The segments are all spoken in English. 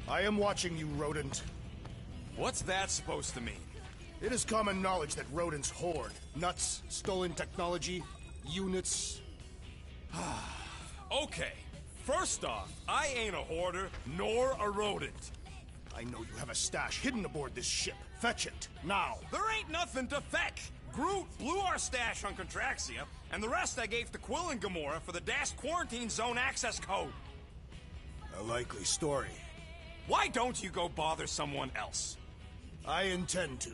I am watching you, rodent. What's that supposed to mean? It is common knowledge that rodents hoard nuts, stolen technology, units. Okay, first off, I ain't a hoarder, nor a rodent. I know you have a stash hidden aboard this ship. Fetch it, now. There ain't nothing to fetch. Groot blew our stash on Contraxia, and the rest I gave to Quill and Gamora for the Dash Quarantine Zone access code. A likely story. Why don't you go bother someone else? I intend to.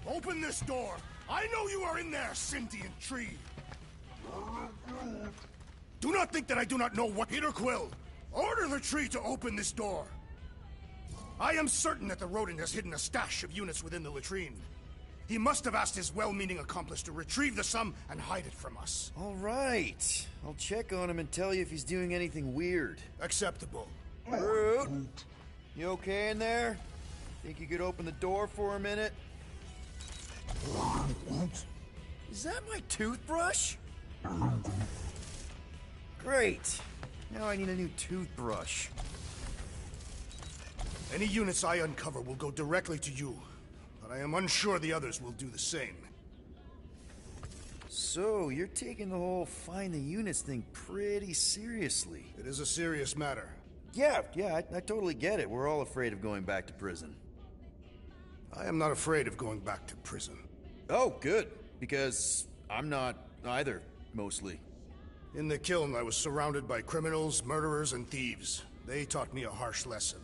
Open this door! I know you are in there, sentient tree! Do not think that I do not know what— Peter Quill, order the tree to open this door! I am certain that the rodent has hidden a stash of units within the latrine. He must have asked his well-meaning accomplice to retrieve the sum and hide it from us. All right. I'll check on him and tell you if he's doing anything weird. Acceptable. Groot, you okay in there? Think you could open the door for a minute? Is that my toothbrush? Great. Now I need a new toothbrush. Any units I uncover will go directly to you, but I am unsure the others will do the same. So, you're taking the whole find the units thing pretty seriously. It is a serious matter. Yeah, I totally get it. We're all afraid of going back to prison. I am not afraid of going back to prison. Oh, good. Because I'm not either, mostly. In the kiln, I was surrounded by criminals, murderers, and thieves. They taught me a harsh lesson.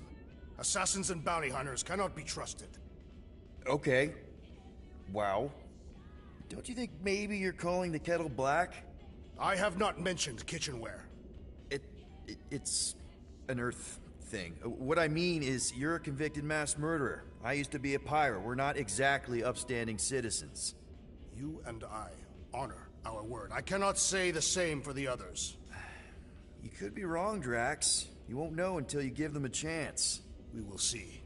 Assassins and bounty hunters cannot be trusted. Okay. Wow. Don't you think maybe you're calling the kettle black? I have not mentioned kitchenware. It's an Earth thing. What I mean is, you're a convicted mass murderer. I used to be a pirate. We're not exactly upstanding citizens. You and I honor our word. I cannot say the same for the others. You could be wrong, Drax. You won't know until you give them a chance. We will see.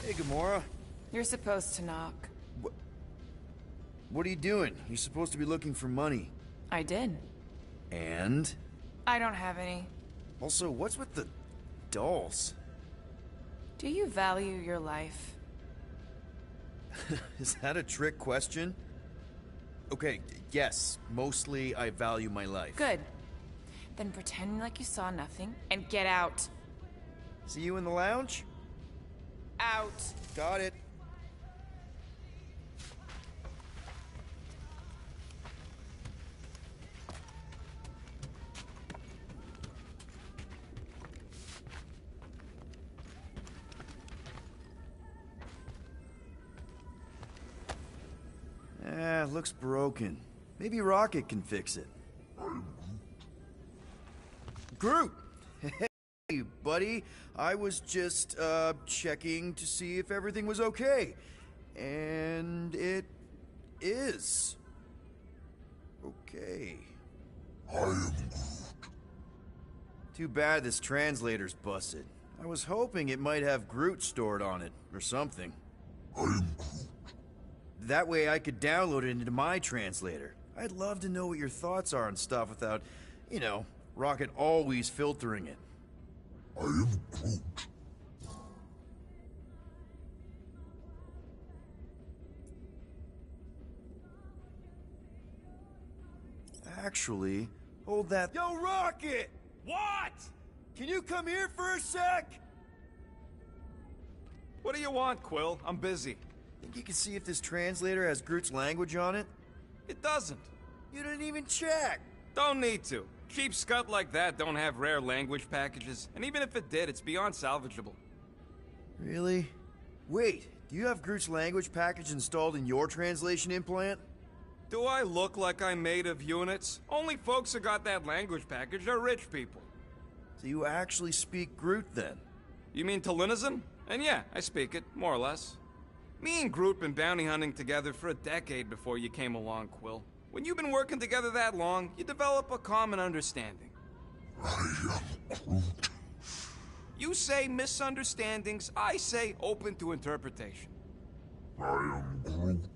Hey, Gamora. You're supposed to knock. What are you doing? You're supposed to be looking for money. I did. And? I don't have any. Also, what's with the dolls? Do you value your life? Is that a trick question? Okay, yes. Mostly I value my life. Good. Then pretend like you saw nothing and get out. See you in the lounge? Out. Got it. Looks broken. Maybe Rocket can fix it. Groot! Hey, buddy. I was just, checking to see if everything was okay. And it is. Okay. I am Groot. Too bad this translator's busted. I was hoping it might have Groot stored on it, or something. I am Groot. That way I could download it into my translator. I'd love to know what your thoughts are on stuff without, you know, Rocket always filtering it. I am Groot. Actually, hold that— Yo, Rocket! What? Can you come here for a sec? What do you want, Quill? I'm busy. Think you can see if this translator has Groot's language on it? It doesn't. You didn't even check! Don't need to. Cheap scut like that don't have rare language packages, and even if it did, it's beyond salvageable. Really? Wait, do you have Groot's language package installed in your translation implant? Do I look like I'm made of units? Only folks who got that language package are rich people. So you actually speak Groot then? You mean Talinisan? And yeah, I speak it, more or less. Me and Groot been bounty hunting together for a decade before you came along, Quill. When you've been working together that long, you develop a common understanding. I am Groot. You say misunderstandings, I say open to interpretation. I am Groot.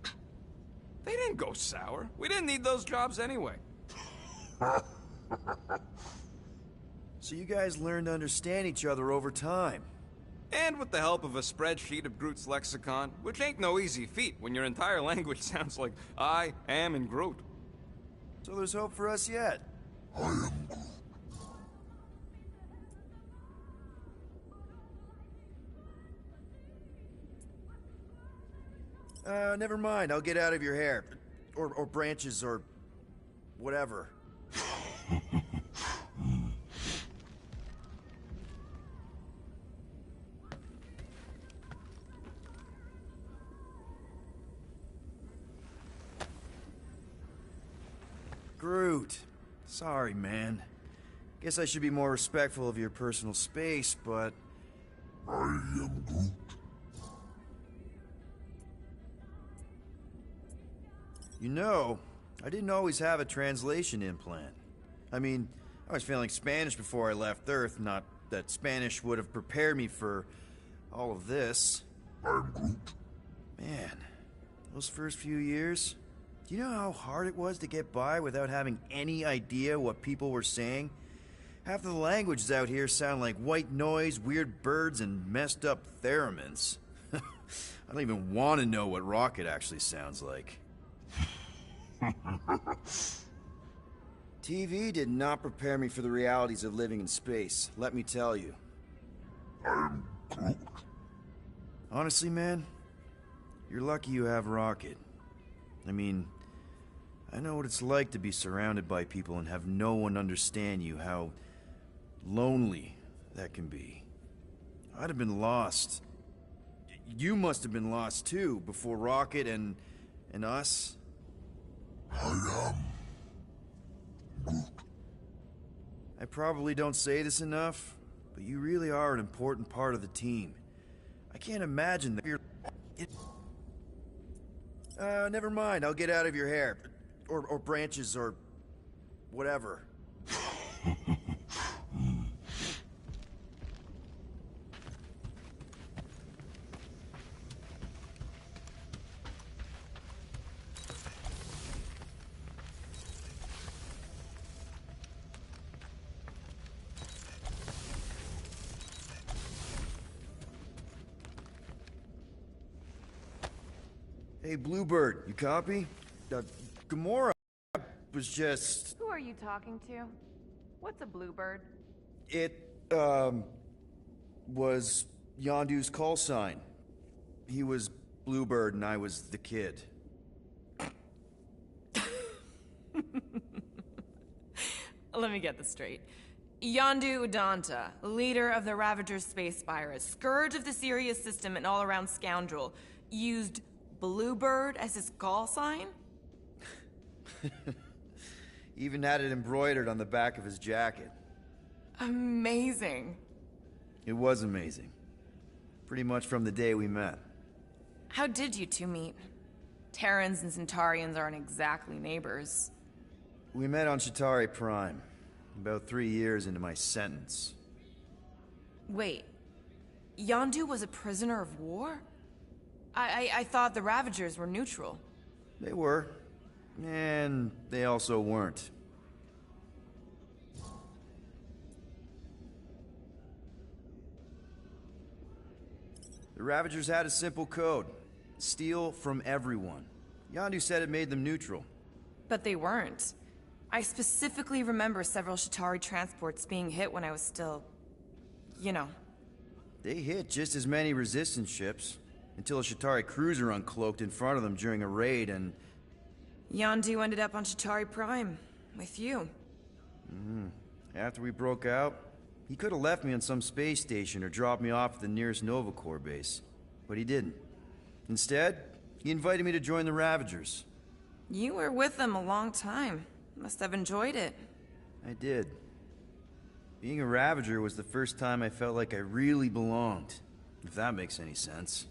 They didn't go sour. We didn't need those jobs anyway. So you guys learned to understand each other over time. And with the help of a spreadsheet of Groot's lexicon, which ain't no easy feat when your entire language sounds like I am in Groot. So there's hope for us yet. I am Groot. Never mind. I'll get out of your hair. Or branches, or whatever. Groot. Sorry, man. Guess I should be more respectful of your personal space, but... I am Groot. You know, I didn't always have a translation implant. I mean, I was failing Spanish before I left Earth, not that Spanish would have prepared me for all of this. I am Groot. Man, those first few years, do you know how hard it was to get by without having any idea what people were saying? Half of the languages out here sound like white noise, weird birds, and messed up theremins. I don't even want to know what Rocket actually sounds like. TV did not prepare me for the realities of living in space, let me tell you. I am Groot. Honestly, man, you're lucky you have Rocket. I mean, I know what it's like to be surrounded by people and have no one understand you, how lonely that can be. I'd have been lost. You must have been lost too, before Rocket and us. I am Groot. I probably don't say this enough, but you really are an important part of the team. I can't imagine that you're... never mind, I'll get out of your hair. Or branches, or whatever. Hey, Bluebird, you copy? Gamora was just... Who are you talking to? What's a bluebird? It, was Yondu's call sign. He was Bluebird and I was the kid. Let me get this straight. Yondu Udanta, leader of the Ravagers space virus, scourge of the Sirius system and all-around scoundrel, used Bluebird as his call sign? Even had it embroidered on the back of his jacket. Amazing. It was amazing. Pretty much from the day we met. How did you two meet? Terrans and Centaurians aren't exactly neighbors. We met on Chitauri Prime, about 3 years into my sentence. Wait, Yondu was a prisoner of war? I thought the Ravagers were neutral. They were. And they also weren't. The Ravagers had a simple code. Steal from everyone. Yondu said it made them neutral. But they weren't. I specifically remember several Chitauri transports being hit when I was still... you know. They hit just as many resistance ships, until a Chitauri cruiser uncloaked in front of them during a raid and... Yondu ended up on Chitauri Prime, with you. After we broke out, he could have left me on some space station or dropped me off at the nearest Nova Corps base. But he didn't. Instead, he invited me to join the Ravagers. You were with them a long time. Must have enjoyed it. I did. Being a Ravager was the first time I felt like I really belonged, if that makes any sense.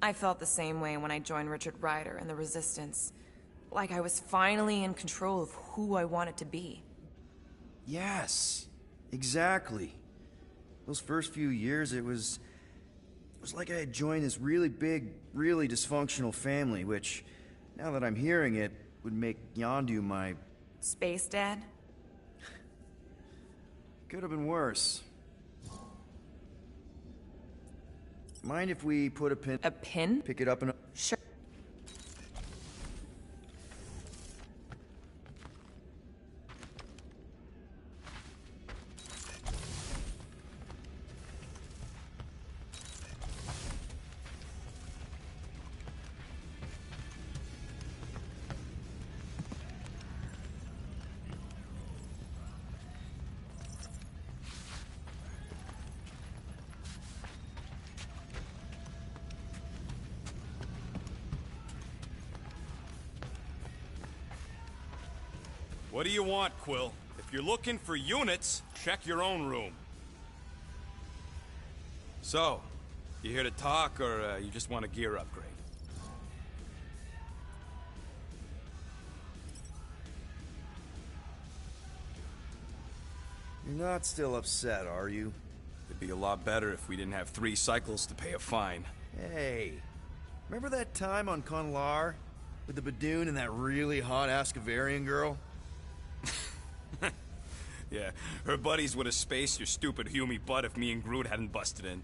I felt the same way when I joined Richard Rider and the Resistance. Like I was finally in control of who I wanted to be. Yes, exactly. Those first few years, it was like I had joined this really big, really dysfunctional family, which, now that I'm hearing it, would make Yondu my... Space Dad? Could have been worse. Mind if we put a pin... A pin? Pick it up in a... Sure. What do you want, Quill? If you're looking for units, check your own room. So, you here to talk, or you just want a gear upgrade? You're not still upset, are you? It'd be a lot better if we didn't have 3 cycles to pay a fine. Hey, remember that time on Conlar? With the Badoon and that really hot Ascavarian girl? Yeah, her buddies would have spaced your stupid Hume butt if me and Groot hadn't busted in.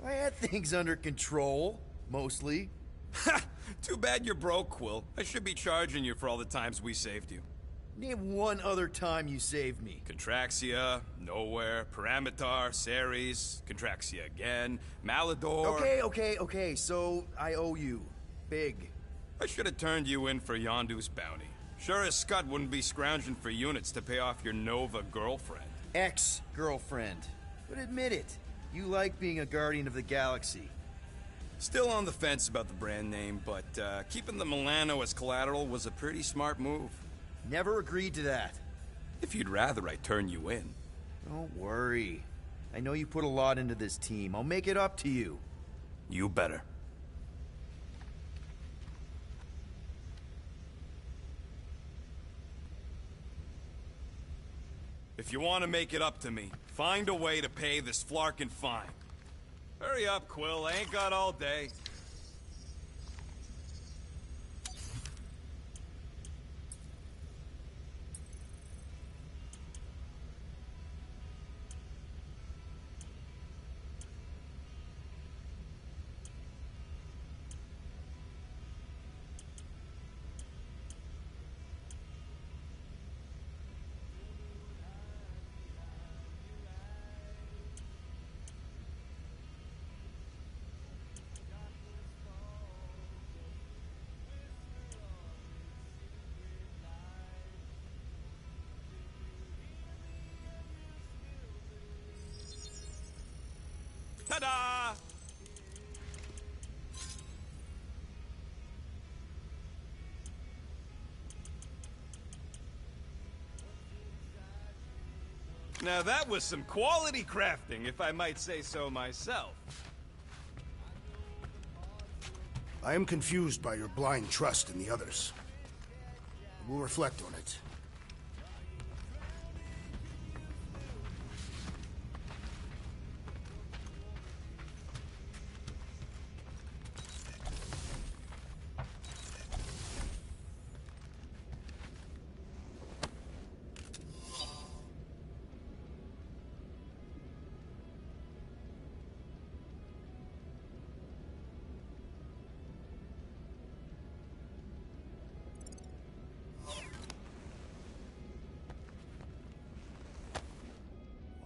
I had things under control, mostly. Ha! Too bad you're broke, Quill. I should be charging you for all the times we saved you. Name one other time you saved me. Contraxia, Nowhere, Paramitar, Ceres, Contraxia again, Malador... Okay, so I owe you. Big. I should have turned you in for Yondu's bounty. Sure as Scott wouldn't be scrounging for units to pay off your Nova girlfriend. Ex-girlfriend. But admit it, you like being a Guardian of the Galaxy. Still on the fence about the brand name, but keeping the Milano as collateral was a pretty smart move. Never agreed to that. If you'd rather I turn you in. Don't worry. I know you put a lot into this team. I'll make it up to you. You better. If you want to make it up to me, find a way to pay this flarkin' fine. Hurry up, Quill. I ain't got all day. Ta-da! Now that was some quality crafting, if I might say so myself. I am confused by your blind trust in the others. We'll reflect on it.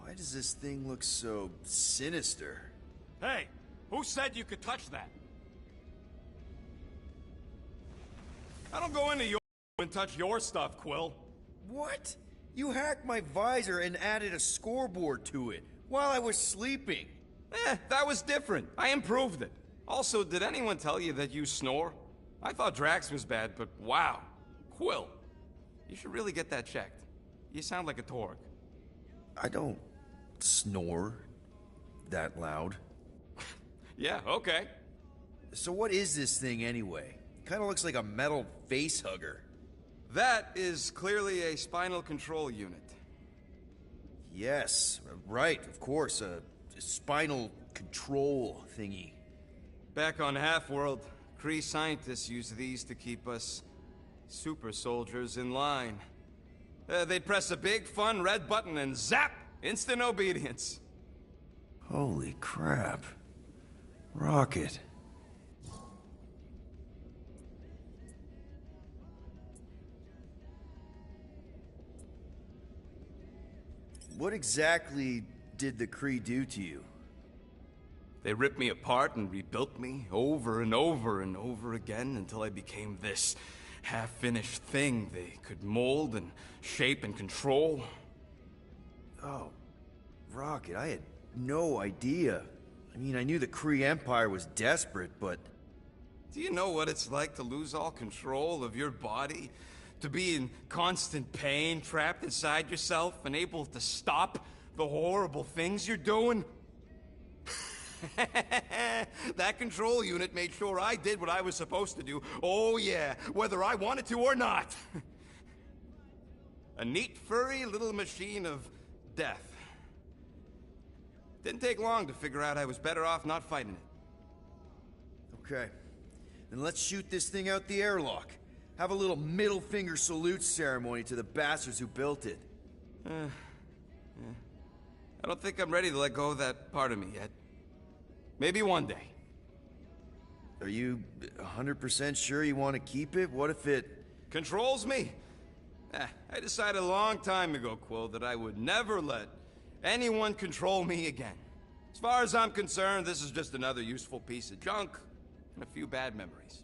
Why does this thing look so sinister? Hey, who said you could touch that? I don't go into your and touch your stuff, Quill. What? You hacked my visor and added a scoreboard to it while I was sleeping. That was different. I improved it. Also, did anyone tell you that you snore? I thought Drax was bad, but wow. Quill. You should really get that checked. You sound like a Torg. I don't snore that loud. Yeah, okay. So what is this thing anyway? Kind of looks like a metal face hugger. That is clearly a spinal control unit. Yes, right, of course, a spinal control thingy. Back on Half-World, Kree scientists use these to keep us super soldiers in line. They'd press a big, fun red button and zap! Instant obedience. Holy crap. Rocket. What exactly did the Kree do to you? They ripped me apart and rebuilt me over and over and over again until I became this half-finished thing they could mold and shape and control. Oh, Rocket, I had no idea. I mean, I knew the Kree Empire was desperate, but... Do you know what it's like to lose all control of your body? To be in constant pain, trapped inside yourself, unable to stop the horrible things you're doing? That control unit made sure I did what I was supposed to do. Oh yeah, whether I wanted to or not. A neat, furry little machine of death. Didn't take long to figure out I was better off not fighting it. Okay. Then let's shoot this thing out the airlock. Have a little middle finger salute ceremony to the bastards who built it. Yeah. I don't think I'm ready to let go of that part of me yet. Maybe one day. Are you 100% sure you want to keep it? What if it... Controls me? I decided a long time ago, Quill, that I would never let anyone control me again. As far as I'm concerned, this is just another useful piece of junk and a few bad memories.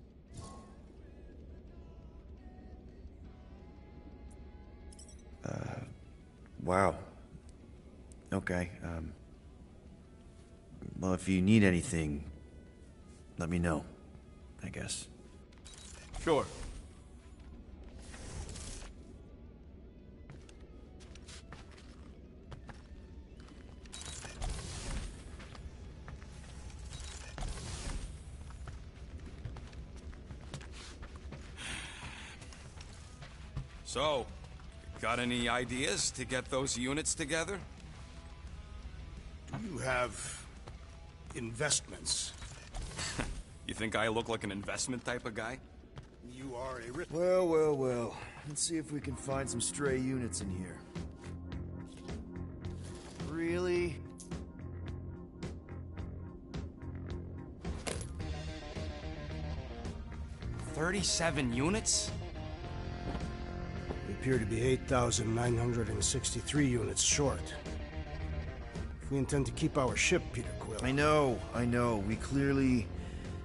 Wow. Okay, well, if you need anything, let me know, I guess. Sure. So, got any ideas to get those units together? Do you have investments? You think I look like an investment type of guy? You are a rich... Well. Let's see if we can find some stray units in here. Really? $37 units? We appear to be 8,963 units short. If we intend to keep our ship, Peter Quill... I know. We clearly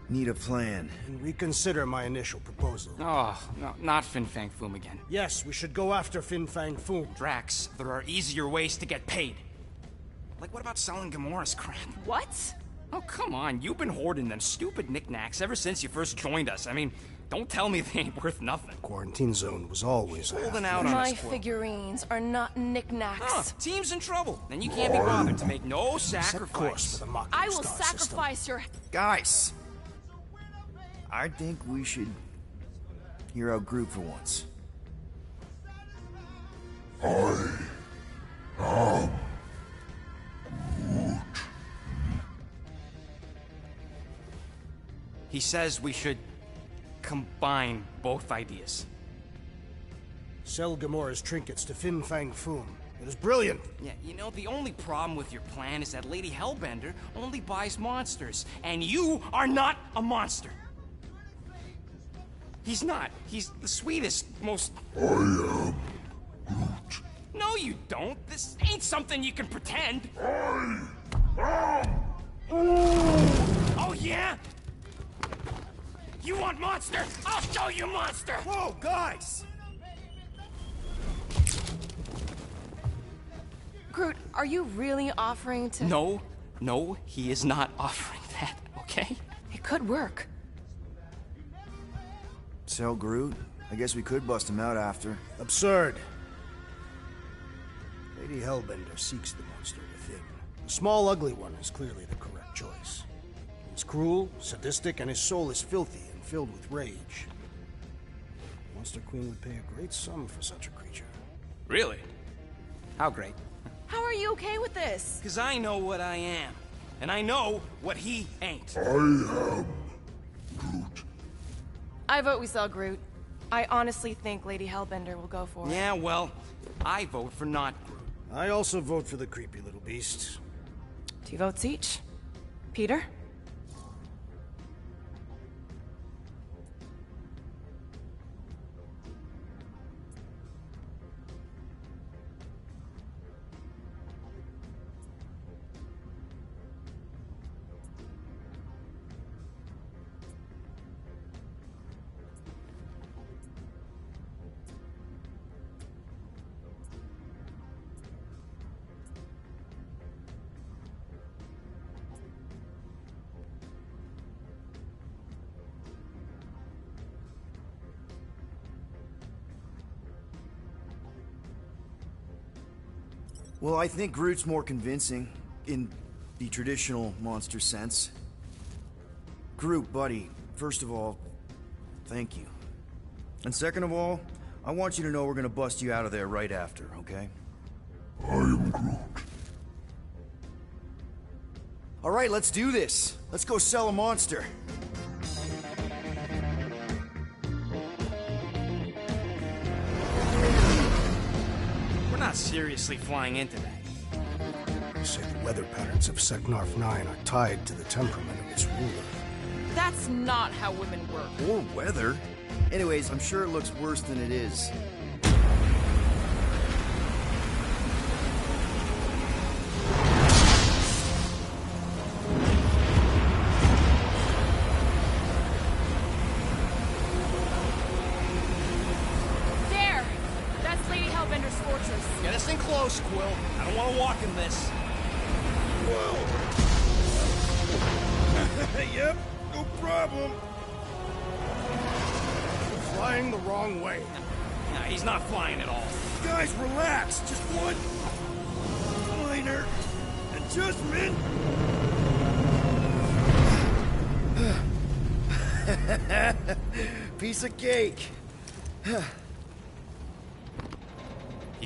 need a plan. And reconsider my initial proposal. Oh, no, not Fin Fang Foom again. Yes, we should go after Fin Fang Foom. Drax, there are easier ways to get paid. Like, what about selling Gamora's crap? What? Oh, come on, you've been hoarding them stupid knickknacks ever since you first joined us. I mean, don't tell me they ain't worth nothing. Quarantine zone was always Holding out on My us, Quill. figurines are not knickknacks. Huh, team's in trouble, and you can't be bothered to make no Set course sacrifice. for the Mocking I will Star sacrifice your... Guys! I think we should hear out Groot for once. He says we should combine both ideas. Sell Gamora's trinkets to Fin Fang Foom. It is brilliant. Yeah, you know, the only problem with your plan is that Lady Hellbender only buys monsters, and you are not a monster. He's not. He's the sweetest, most... I am Groot. No, you don't. This ain't something you can pretend. Oh, yeah? You want monster? I'll show you monster! Whoa, guys! Groot, are you really offering to... No, he is not offering that, okay? It could work. Sell Groot? I guess we could bust him out after. Absurd. They Lady Hellbender seeks the monster within. The small, ugly one is clearly the correct choice. He's cruel, sadistic, and his soul is filthy and filled with rage. The Monster Queen would pay a great sum for such a creature. Really? How great? How are you okay with this? Because I know what I am. And I know what he ain't. I am Groot. I vote we sell Groot. I honestly think Lady Hellbender will go for it. Yeah, well, I vote for not Groot. I also vote for the creepy little beast. 2 votes each. Peter? Well, I think Groot's more convincing, in the traditional monster sense. Groot, buddy, first of all, thank you. And second of all, I want you to know we're gonna bust you out of there right after, okay? I am Groot. Alright, let's do this. Let's go sell a monster. We're not seriously flying into that. They say the weather patterns of Seknarf 9 are tied to the temperament of its ruler. That's not how women work. Or weather. Anyways, I'm sure it looks worse than it is. There! That's Lady Hellbender's fortress. Get us in close, Quill. I don't want to walk in this. Yep, no problem. You're flying the wrong way. Nah, he's not flying at all. Guys, relax. Just one minor adjustment. Piece of cake. You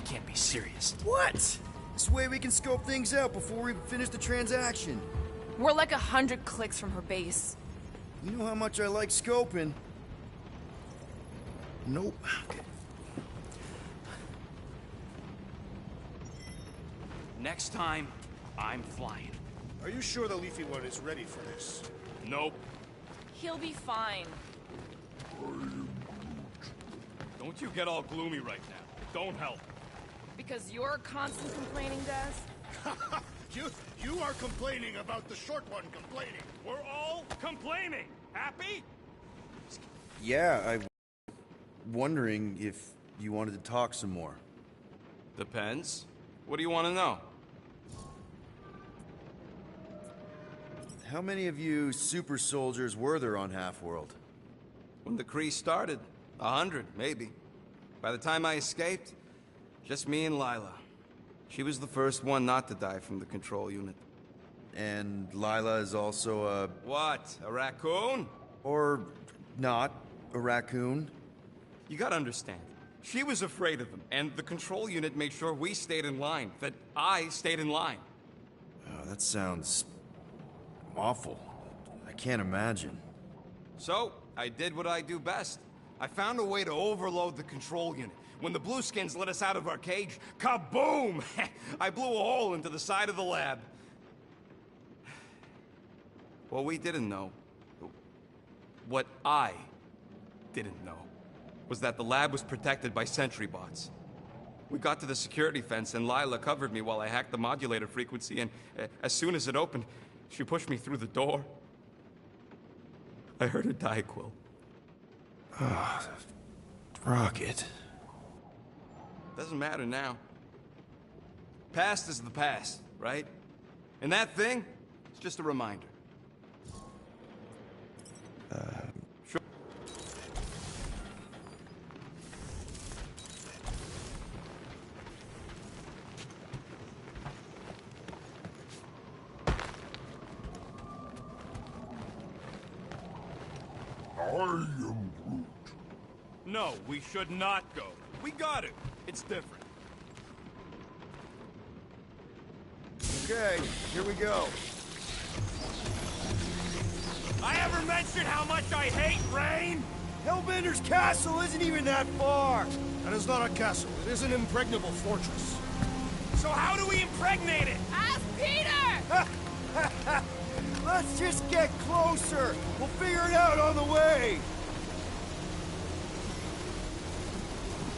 can't be serious. What? This way we can scope things out before we finish the transaction. We're like 100 clicks from her base. You know how much I like scoping. Nope. Next time, I'm flying. Are you sure the Leafy One is ready for this? Nope. He'll be fine. Don't you get all gloomy right now. Don't help. Because you're constant complaining, Des? You are complaining about the short one complaining. We're all complaining. Happy? Yeah, I'm wondering if you wanted to talk some more. Depends. What do you want to know? How many of you super soldiers were there on Half-World? When the Kree started, 100, maybe. By the time I escaped, just me and Lila. She was the first one not to die from the control unit. And Lila is also a... What? A raccoon? or not, a raccoon? You gotta understand. She was afraid of them, and the control unit made sure we stayed in line, that I stayed in line. Oh, that sounds... awful. I can't imagine. So, I did what I do best. I found a way to overload the control unit. When the Blueskins let us out of our cage, kaboom! I blew a hole into the side of the lab. What we didn't know, what I didn't know, was that the lab was protected by sentry bots. We got to the security fence and Lila covered me while I hacked the modulator frequency, and as soon as it opened, she pushed me through the door. I heard her die, Quill. Ah, Rocket. Doesn't matter now. Past is the past, right? And that thing, it's just a reminder. Sure. am Groot. No, we should not go. We got it. It's different. Okay, here we go. I ever mentioned how much I hate rain? Hellbender's castle isn't even that far! That is not a castle. It is an impregnable fortress. So how do we impregnate it? Ask Peter! Let's just get closer! We'll figure it out on the way!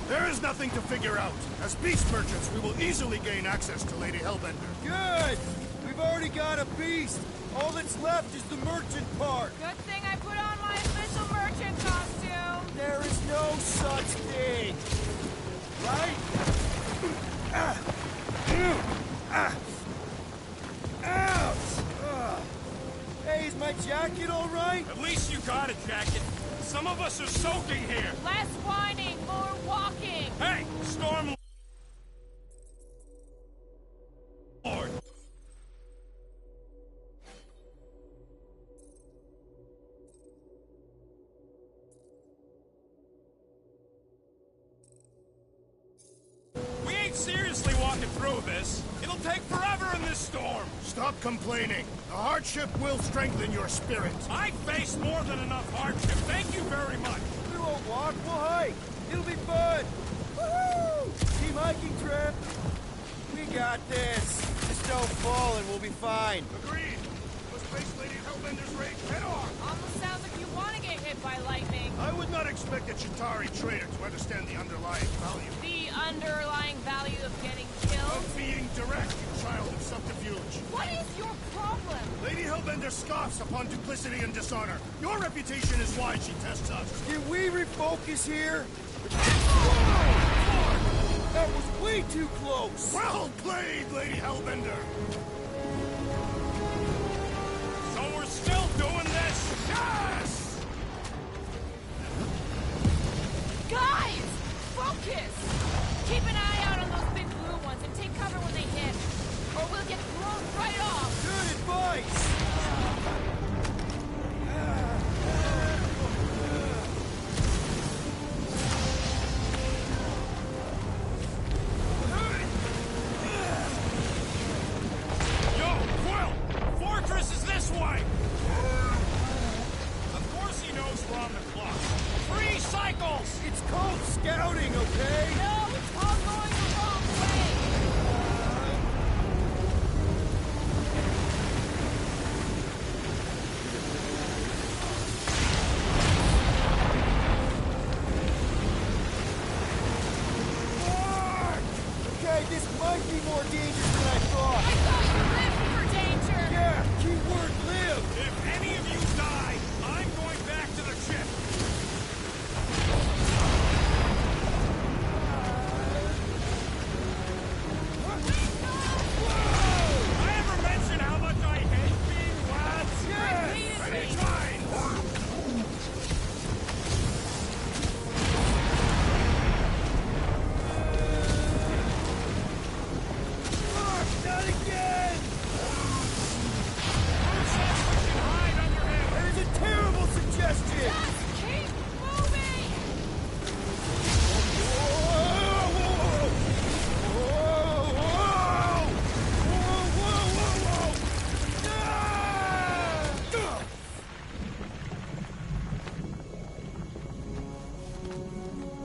There is nothing to figure out. As beast merchants, we will easily gain access to Lady Hellbender. Good! We've already got a beast! All that's left is the merchant part! Good thing I put on my official merchant costume. There is no such thing! Right? Ouch! Hey, is my jacket all right? At least you got a jacket. Some of us are soaking here. Less whining, more walking. Hey, Storm Lord. We ain't seriously walking through this. It'll take forever in this storm. Stop complaining. The hardship will strengthen your spirit. I faced more than enough hardship. Thank you very much. We won't walk, we'll hike! It'll be fun! Woohoo! Team hiking trip! We got this! Just don't fall and we'll be fine. Agreed. Let's face Lady Hellbender's rage head on. Almost sounds like you want to get hit by lightning. I would not expect a Chitauri trader to understand the underlying value The underlying value of getting killed? of being direct, you child of subterfuge. What is your problem? Lady Hellbender scoffs upon duplicity and dishonor. Your reputation is why she tests us. Can we refocus here? That was way too close! Well played, Lady Hellbender. So we're still doing this? Yes! Guys! Focus! Keep an eye out on those big blue ones and take cover when they hit. Or we'll get blown right off. Good advice! Yo, Quill! Fortress is this way! Of course he knows we're on the clock. 3 cycles! It's called scouting, okay? No, it's all going the wrong way. Okay, this might be more dangerous than I thought. I thought you lived for danger. Yeah, keyword live. If any of you die, I'm going back to the ship. I ever mention how much I hate being wet? Repeatedly. Fine. Not again! Who says we can hide under him? That is a terrible suggestion! Just keep moving.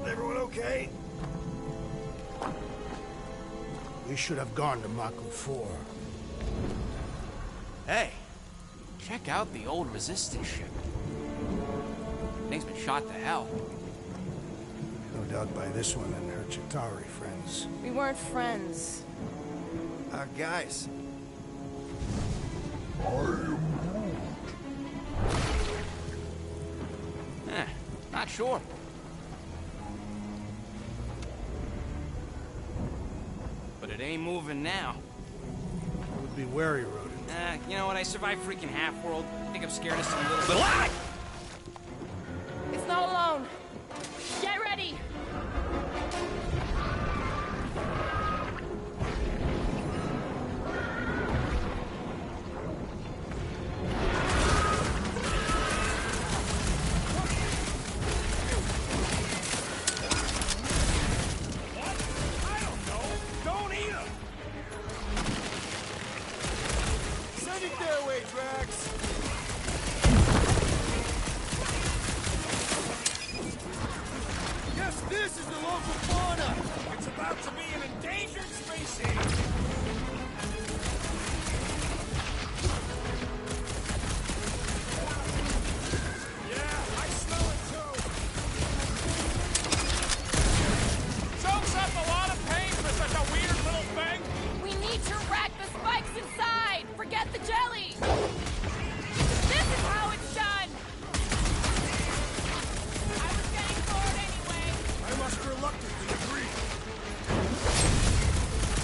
Everyone okay? We should have gone to Maku 4. Hey, check out the old resistance ship. Thing's been shot to hell. No doubt by this one and her Chitauri friends. We weren't friends. Guys. I am Not sure. But it ain't moving now. Would be wary, Rodin. You know what? I survived freaking Half-World. I think I'm scared of some little... Ah! It's not alone. Get ready. way, Drax! Guess this is the local fauna! It's about to be an endangered species! Yeah, I smell it too! Soaks up a lot of pain for such a weird little thing! We need to rack the spikes inside! Forget the jelly! This is how it's done! I was getting bored anyway. I must reluctantly agree.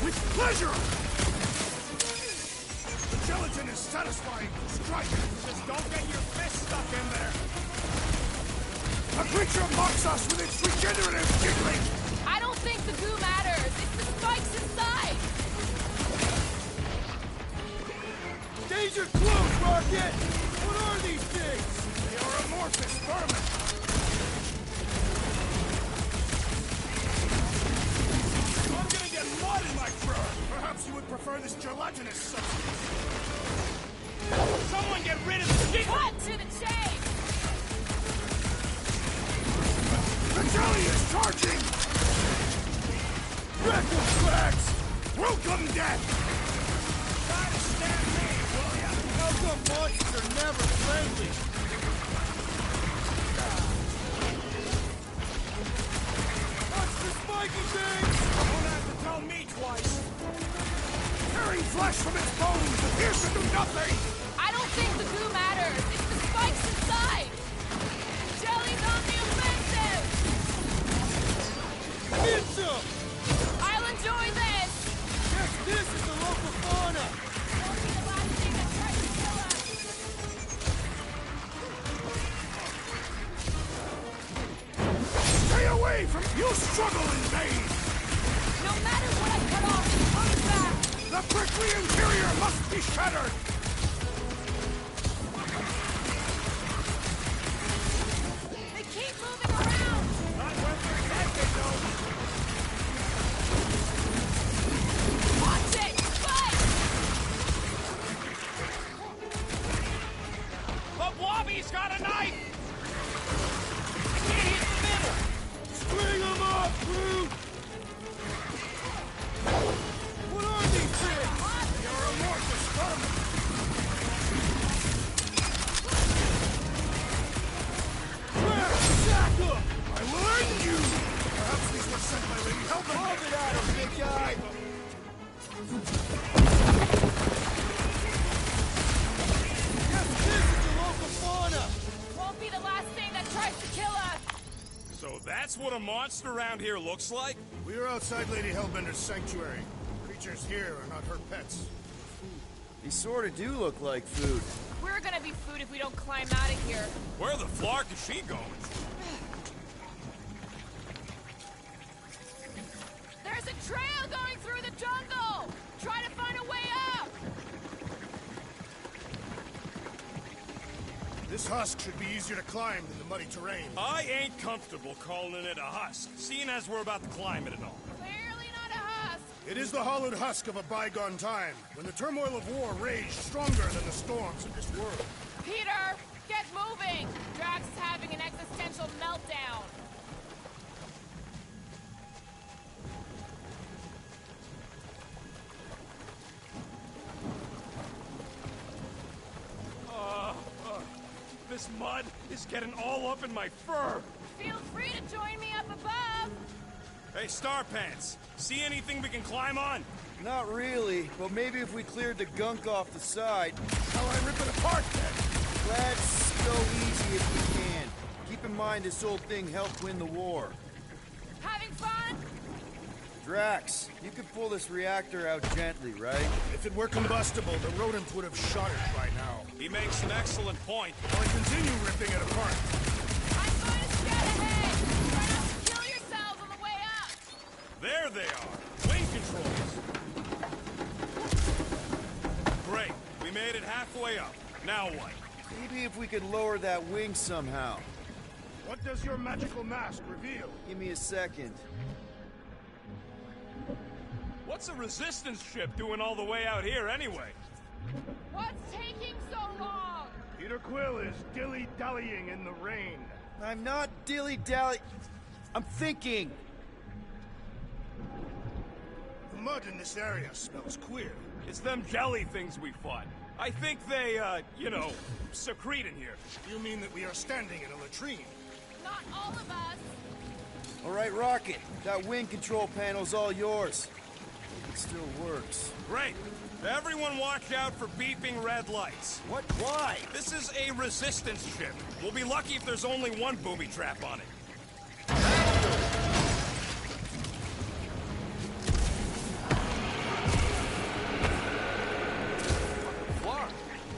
With pleasure! The gelatin is satisfying to strike. Just don't get your fist stuck in there! A creature mocks us with its regenerative jiggling! I don't think the goo matters. It's the spikes inside. Danger close, Rocket! What are these things? They are amorphous vermin! I'm gonna get mud in my fur! Perhaps you would prefer this gelatinous substance. Someone get rid of the jiggler! Cut to the chase. The jelly is charging! Wreck them, Drax! Welcome death! Try to stand me, will ya? How come monsters are never friendly? Watch the spiky things! Won't have to tell me twice! Tearing flesh from its bones appears to do nothing! I don't think the goo matters. It's the spikes inside. Jelly's on the offensive. Get some! I'll enjoy this. Guess this is the local fauna! Won't be the last thing that tries to kill us. Stay away from... You struggle in vain! No matter what I cut off, it comes back. The prickly interior must be shattered! They keep moving around. Not when they're infected, though! Watch it. Spike. The blobby's got a knife! I can't hit the middle! String them up, Groot! What are these things? They are amorphous vermin! Drax, sack them! I will end you! Perhaps these were sent by Lady Hellbender. Lob it at him, big guy! Guess this is the local fauna! Won't be the last thing that tries to kill us. So that's what a monster around here looks like? We are outside Lady Hellbender's sanctuary. Creatures here are not her pets. These sorta do look like food. We're gonna be food if we don't climb out of here. Where the flark is she going? There's a trail going through the jungle. Try to find a way up. This husk should be easier to climb than the muddy terrain. I ain't comfortable calling it a husk, seeing as we're about to climb it and all. Clearly not a husk. It is the hollowed husk of a bygone time, when the turmoil of war raged stronger than the storms of this world. Peter, get moving. Drax is having an existential meltdown. This mud is getting all up in my fur. Feel free to join me up above. Hey, Star Pants, see anything we can climb on? Not really, but maybe if we cleared the gunk off the side. Shall I rip it apart then? Let's go easy if we can. Keep in mind this old thing helped win the war. Having fun? Drax, you could pull this reactor out gently, right? If it were combustible, the rodents would have shot it by now. He makes an excellent point. I'll continue ripping it apart. I'm going to scout ahead. Try not to kill yourselves on the way up. There they are. Wing controls. Great. We made it halfway up. Now what? Maybe if we could lower that wing somehow. What does your magical mask reveal? Give me a second. What's a resistance ship doing all the way out here anyway? What's taking so long? Peter Quill is dilly-dallying in the rain. I'm not dilly-dally... I'm thinking! The mud in this area smells queer. It's them jelly things we fought. I think they, you know, secrete in here. You mean that we are standing in a latrine? Not all of us. Alright, Rocket. That wind control panel's all yours. It still works. Great. Everyone watch out for beeping red lights. What? Why? This is a resistance ship. We'll be lucky if there's only one booby trap on it.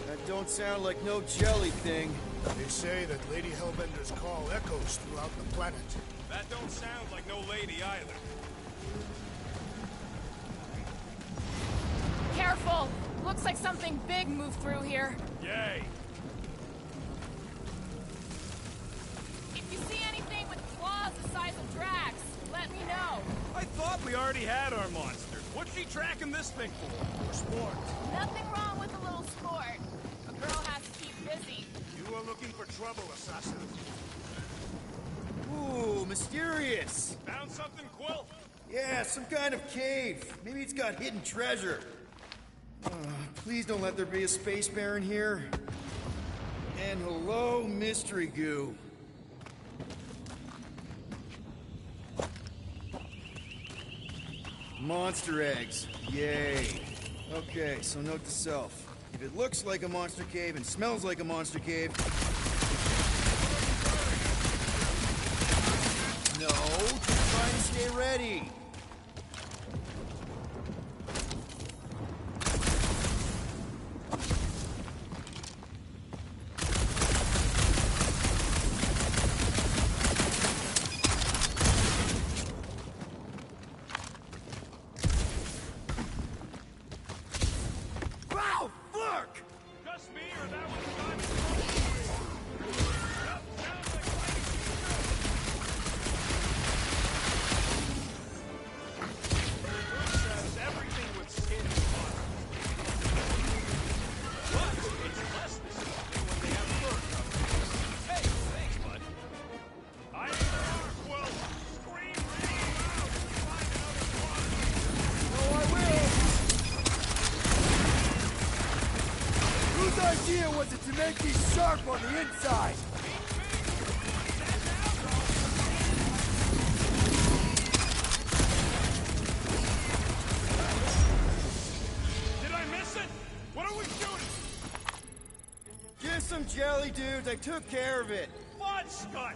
That don't sound like no jelly thing. They say that Lady Hellbender's call echoes throughout the planet. That don't sound like no lady either. Careful. Looks like something big moved through here. Yay. If you see anything with claws the size of Drax, let me know. I thought we already had our monster. What's she tracking this thing for? For sport. Nothing wrong with a little sport. A girl has to keep busy. You are looking for trouble, assassin. Ooh, mysterious. Found something, Quill? Yeah, some kind of cave. Maybe it's got hidden treasure. Please don't let there be a space baron here. And hello, mystery goo. Monster eggs. Yay. Okay, so note to self. If it looks like a monster cave and smells like a monster cave... No, just trying to stay ready. Wow, fuck! Just me, or that was the time? Yep, sounds like fighting. Bruce says everything with skin is fun. But it's less disgusting when they have fur coverage. Hey, thanks, bud. I ain't sure, Quill. Scream really loud if you find another one. Oh, I will! Whose idea was it to make these sharp on the inside? Did I miss it? What are we shooting? Just some jelly dudes, I took care of it. Blood Scott!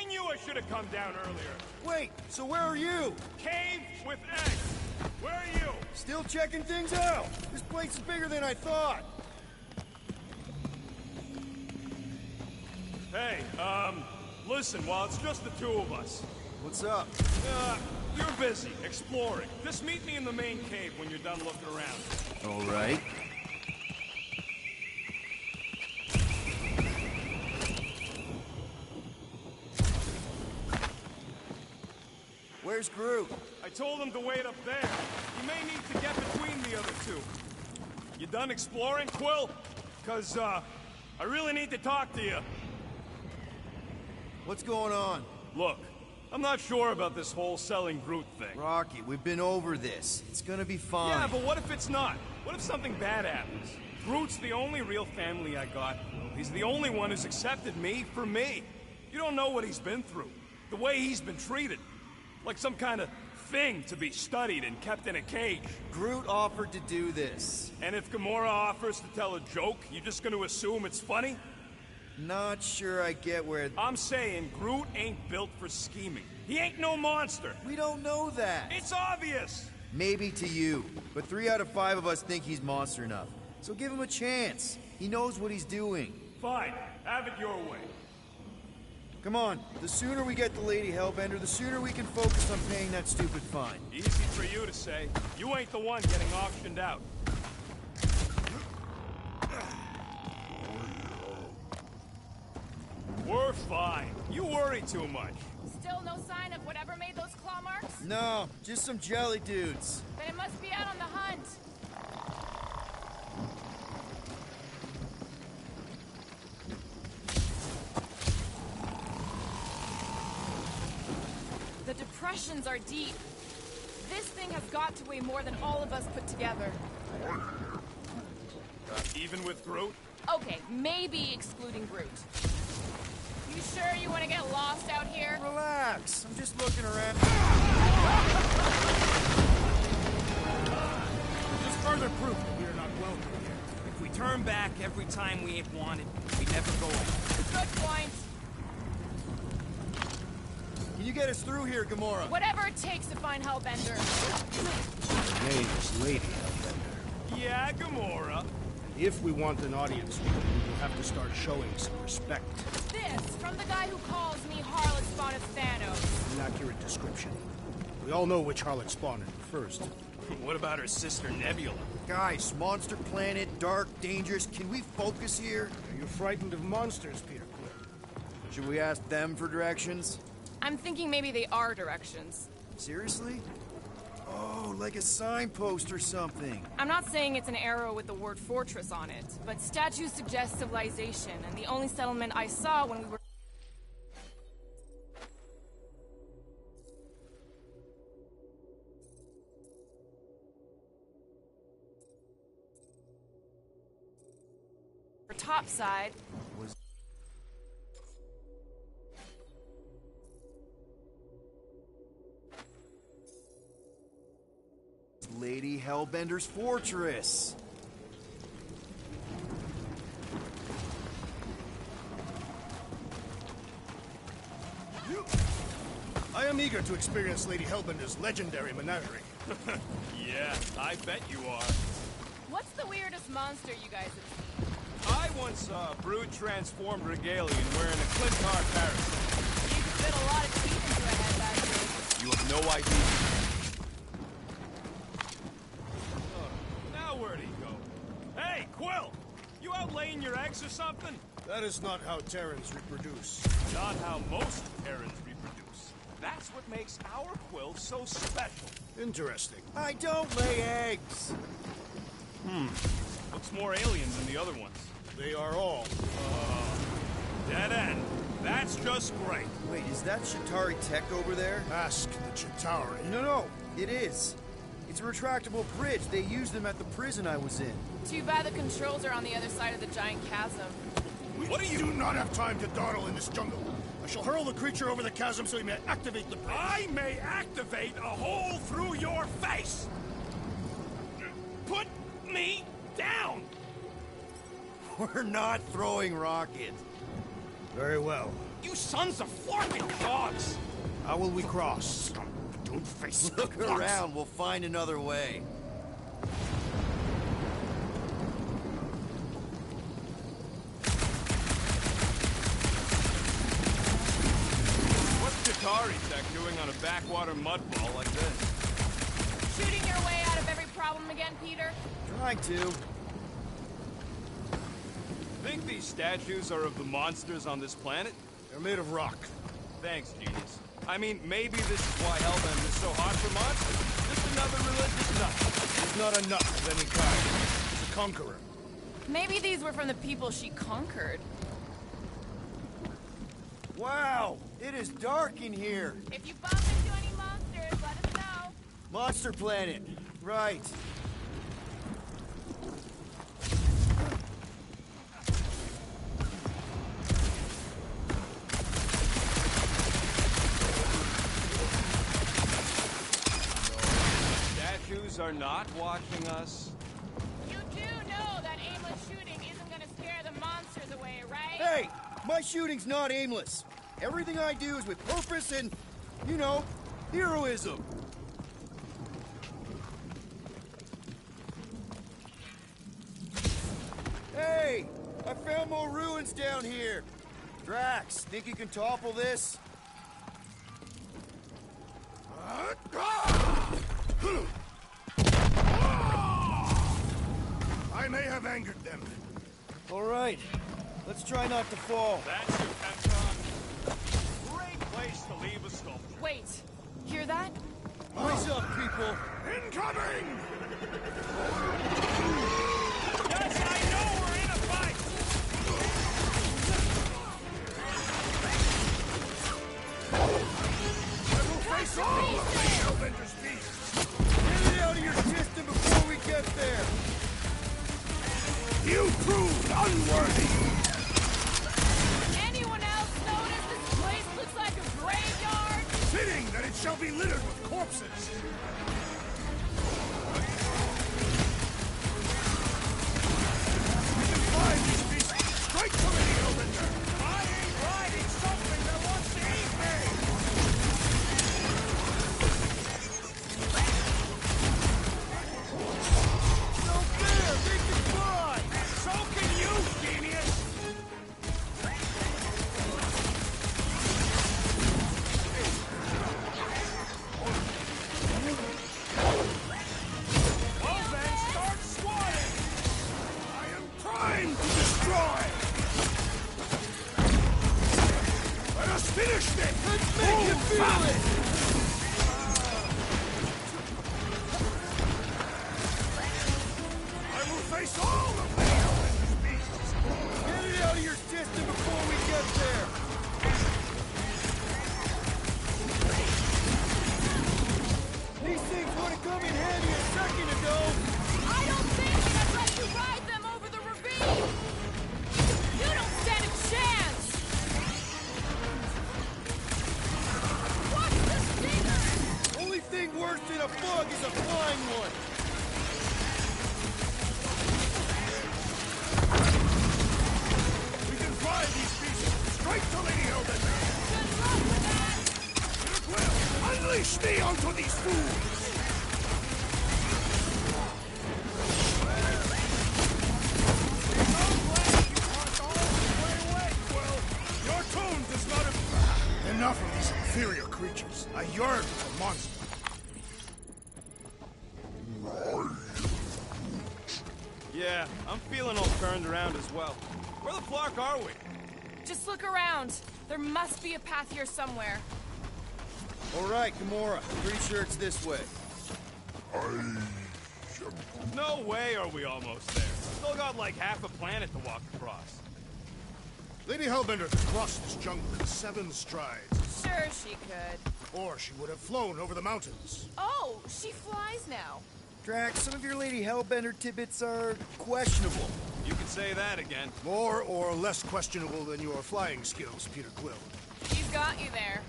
I knew I should have come down earlier. Wait, so where are you? Cave with eggs. Where are you? Still checking things out. This place is bigger than I thought. Hey, listen, while it's just the two of us, What's up? you're busy exploring. Just meet me in the main cave when you're done looking around. All right. Where's Groot? I told him to wait up there. He may need to get between the other two. You done exploring, Quill? 'Cause, I really need to talk to you. What's going on? Look, I'm not sure about this whole selling Groot thing. Rocky, we've been over this. It's gonna be fine. Yeah, but what if it's not? What if something bad happens? Groot's the only real family I got. He's the only one who's accepted me for me. You don't know what he's been through. The way he's been treated. Like some kind of thing to be studied and kept in a cage. Groot offered to do this. And if Gamora offers to tell a joke, you just gonna assume it's funny? Not sure I get where... I'm saying Groot ain't built for scheming. He ain't no monster. We don't know that. It's obvious. Maybe to you, but 3 out of 5 of us think he's monster enough. So give him a chance. He knows what he's doing. Fine, have it your way. Come on, the sooner we get the Lady Hellbender, the sooner we can focus on paying that stupid fine. Easy for you to say. You ain't the one getting auctioned out. We're fine. You worry too much. Still no sign of whatever made those claw marks? No, just some jelly dudes. Then it must be out on the hunt. The depressions are deep. This thing has got to weigh more than all of us put together. Even with Groot? Okay, maybe excluding Groot. You sure you want to get lost out here? Relax, I'm just looking around. Just further proof that we are not welcome here. If we turn back every time we ain't wanted, we never go in. Good point. Can you get us through here, Gamora? Whatever it takes to find Hellbender. Her name is Lady Hellbender. Yeah, Gamora. If we want an audience, we will have to start showing some respect. This from the guy who calls me Harlot Spawn of Thanos. An accurate description. We all know which Harlot Spawn it refers to. What about her sister Nebula? Guys, monster planet, dark, dangerous. Can we focus here? Are you frightened of monsters, Peter Quill? Should we ask them for directions? I'm thinking maybe they are directions. Seriously? Oh, like a signpost or something. I'm not saying it's an arrow with the word fortress on it, but statues suggest civilization, and the only settlement I saw when we were... topside... Lady Hellbender's fortress. I am eager to experience Lady Hellbender's legendary menagerie. Yeah, I bet you are. What's the weirdest monster you guys have seen? I once saw a brood transformed regalian wearing a Clintar parasol. You could fit a lot of teeth into a head that big. You have no idea. Now where'd he go? Hey, Quill! You out laying your eggs or something? That is not how Terrans reproduce. Not how most Terrans reproduce. That's what makes our Quill so special. Interesting. I don't lay eggs. Looks more alien than the other ones. They are all. Dead end. That's just great. Wait, is that Chitauri tech over there? Ask the Chitauri. No, it is. It's a retractable bridge. They used them at the prison I was in. Too bad the controls are on the other side of the giant chasm. What are you... do not have time to dawdle in this jungle. I shall hurl the creature over the chasm so he may activate the bridge. I may activate a hole through your face! Put me down! We're not throwing rockets. Very well. You sons of forking dogs! How will we cross? Don't face Look around, we'll find another way. What's Chitauri tech doing on a backwater mud ball like this? Shooting your way out of every problem again, Peter? Trying to. Think these statues are of the monsters on this planet? They're made of rock. Thanks, genius. I mean, maybe this is why Hellbender is so hot for monsters. Just another religious nut. He's not a nut of any kind. He's a conqueror. Maybe these were from the people she conquered. Wow, it is dark in here. If you bump into any monsters, let us know. Monster planet. Right. Statues are not watching us. You do know that aimless shooting isn't gonna scare the monsters away, right? Hey, my shooting's not aimless. Everything I do is with purpose and, you know, heroism. Hey, I found more ruins down here. Drax, think you can topple this? I may have angered them. All right, let's try not to fall. That's your Pentagon. Great place to leave a sculpture. Wait, hear that? Eyes up, people! Incoming! Yes, I know we're in a fight! I will face all of the Hellbender's beasts! Get it out of your system before we get there! You proved unworthy! Anyone else notice this place looks like a graveyard? Fitting that it shall be littered with corpses! We can find these beasts straight to the Hellbender! I ain't riding something that wants to eat me! No fair! They can fly! So can you, genius! Well then, start swatting! I am primed to destroy! Let us finish this! Let's make you feel it! I will face all of the Hellbender's beasts! Get it out of your system before we get there! These things would have come in handy a second ago! I don't think I'd let you ride them over the ravine! You don't stand a chance! What's the stinger? Only thing worse than a bug is a flying one! We can fly these beasts straight to Lady Hellbender! Good luck with that! Well, unleash me onto these fools! Your tone does not... Enough of these inferior creatures. I yearn for monsters. Yeah, I'm feeling all turned around as well. Where the flark are we? Just look around. There must be a path here somewhere. All right, Gamora. Pretty sure it's this way. No way are we almost there. Still got like half a planet to walk across. Lady Hellbender could cross this jungle in 7 strides, Sure she could. or she would have flown over the mountains. Oh, she flies now. Drax, some of your Lady Hellbender tidbits are questionable. You can say that again. More or less questionable than your flying skills, Peter Quill. He's got you there.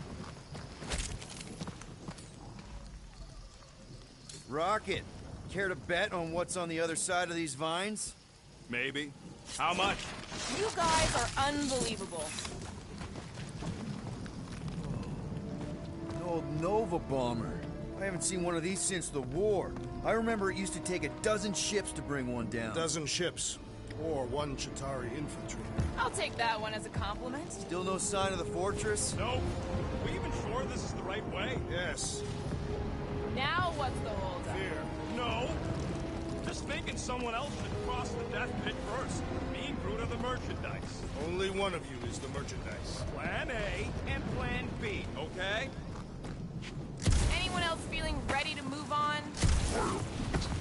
Rocket, care to bet on what's on the other side of these vines? Maybe. How much? You guys are unbelievable. An old Nova bomber. I haven't seen one of these since the war. I remember it used to take a dozen ships to bring one down. 12 ships, or 1 Chitauri infantry. I'll take that one as a compliment. Still no sign of the fortress? Nope. We even sure this is the right way? Yes, Now what's the holdup? fear. No. Just thinking someone else should cross the death pit first. Me and Groot are the merchandise. Only one of you is the merchandise. Plan A and Plan B, okay? Anyone else feeling ready to move on?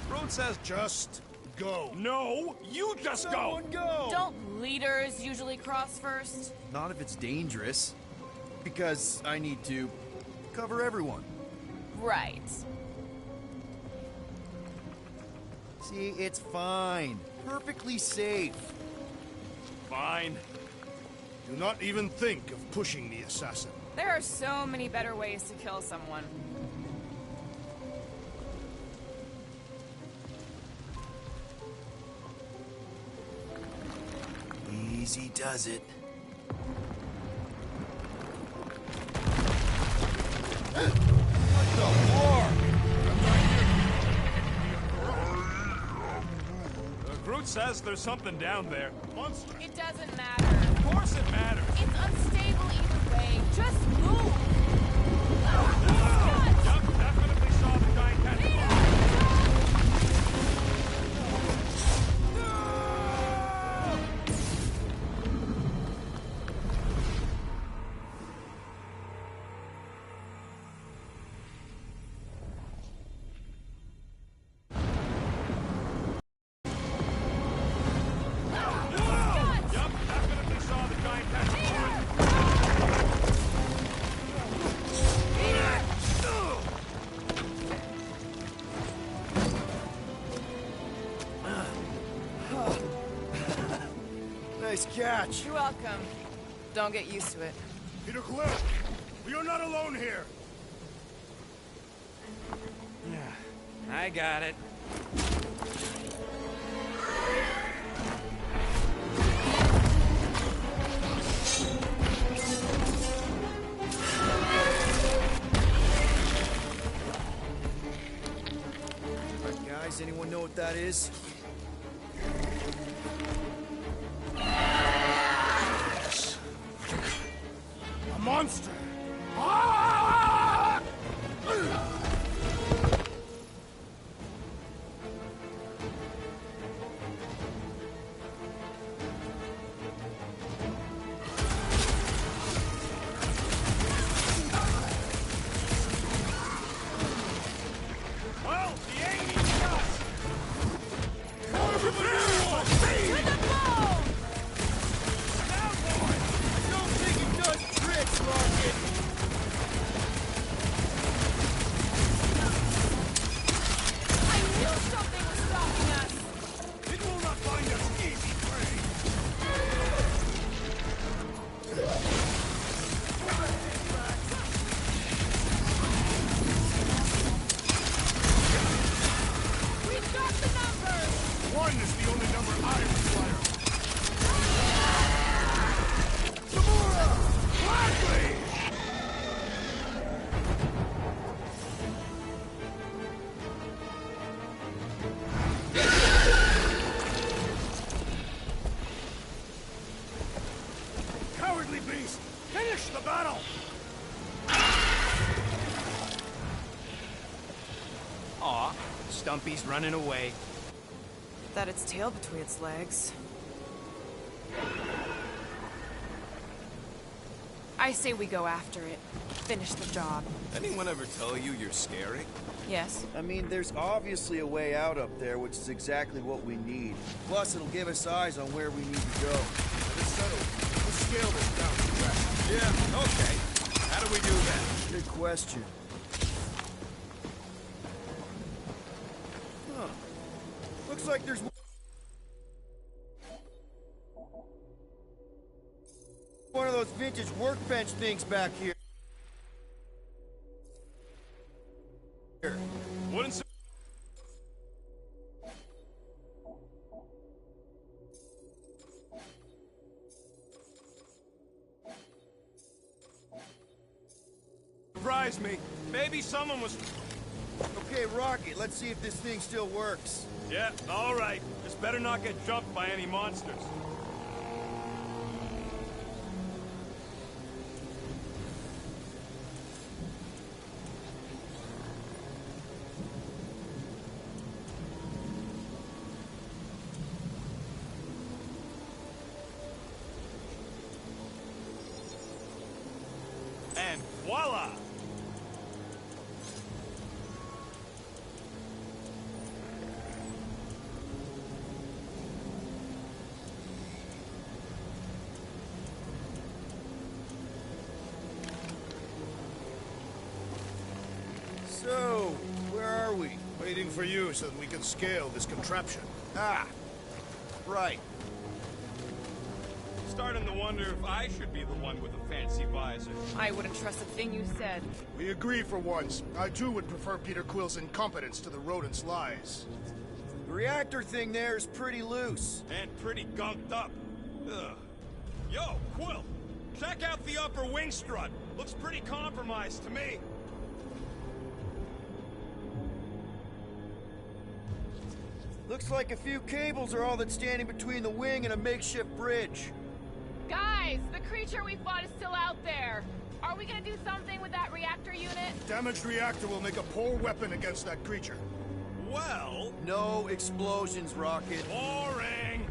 Groot says, Just go. no, you just go. Someone go! Don't leaders usually cross first? Not if it's dangerous. Because I need to cover everyone. Right. See, it's fine. Perfectly safe. Fine. Do not even think of pushing the assassin. There are so many better ways to kill someone. Easy does it. Groot says there's something down there. Monster. It doesn't matter. course it matters. It's unstable either way. Just move! Yup, definitely saw the giant catch the ball. Yup, definitely saw the giant catch the ball. Nice catch. You're welcome. Don't get used to it. Peter Quill, we are not alone here. I got it. Alright, guys, anyone know what that is? A monster! Ah! Well, he ain't even us. Don't think he does tricks, Rocket! I knew something was stopping us! It will not find us easy prey! We've got the numbers! One is the only number I require. Tamura! Gladly! Cowardly beast! Finish the battle! Aw, Stumpy's running away. That its tail between its legs. I say we go after it. Finish the job. Anyone ever tell you you're scary? Yes. I mean, there's obviously a way out up there, which is exactly what we need. Plus, it'll give us eyes on where we need to go. It's settled. We'll scale this down to rest. Yeah, okay. How do we do that? Good question. Huh. Looks like there's one of those vintage workbench things back here. Wouldn't su- surprise me. Maybe someone was... Okay, Rocket, let's see if this thing still works. Yeah, all right. Just better not get jumped by any monsters. And voila! So, where are we? Waiting for you so that we can scale this contraption. Ah, right. Starting to wonder if I should be the one with a fancy visor. I wouldn't trust a thing you said. We agree for once. I too would prefer Peter Quill's incompetence to the rodent's lies. The reactor thing there is pretty loose. And pretty gunked up. Ugh. Yo, Quill! Check out the upper wing strut. Looks pretty compromised to me. Looks like a few cables are all that's standing between the wing and a makeshift bridge. Guys! Guys, the creature we fought is still out there. Are we gonna do something with that reactor unit? Damaged reactor will make a poor weapon against that creature. Well... No explosions, Rocket. Boring!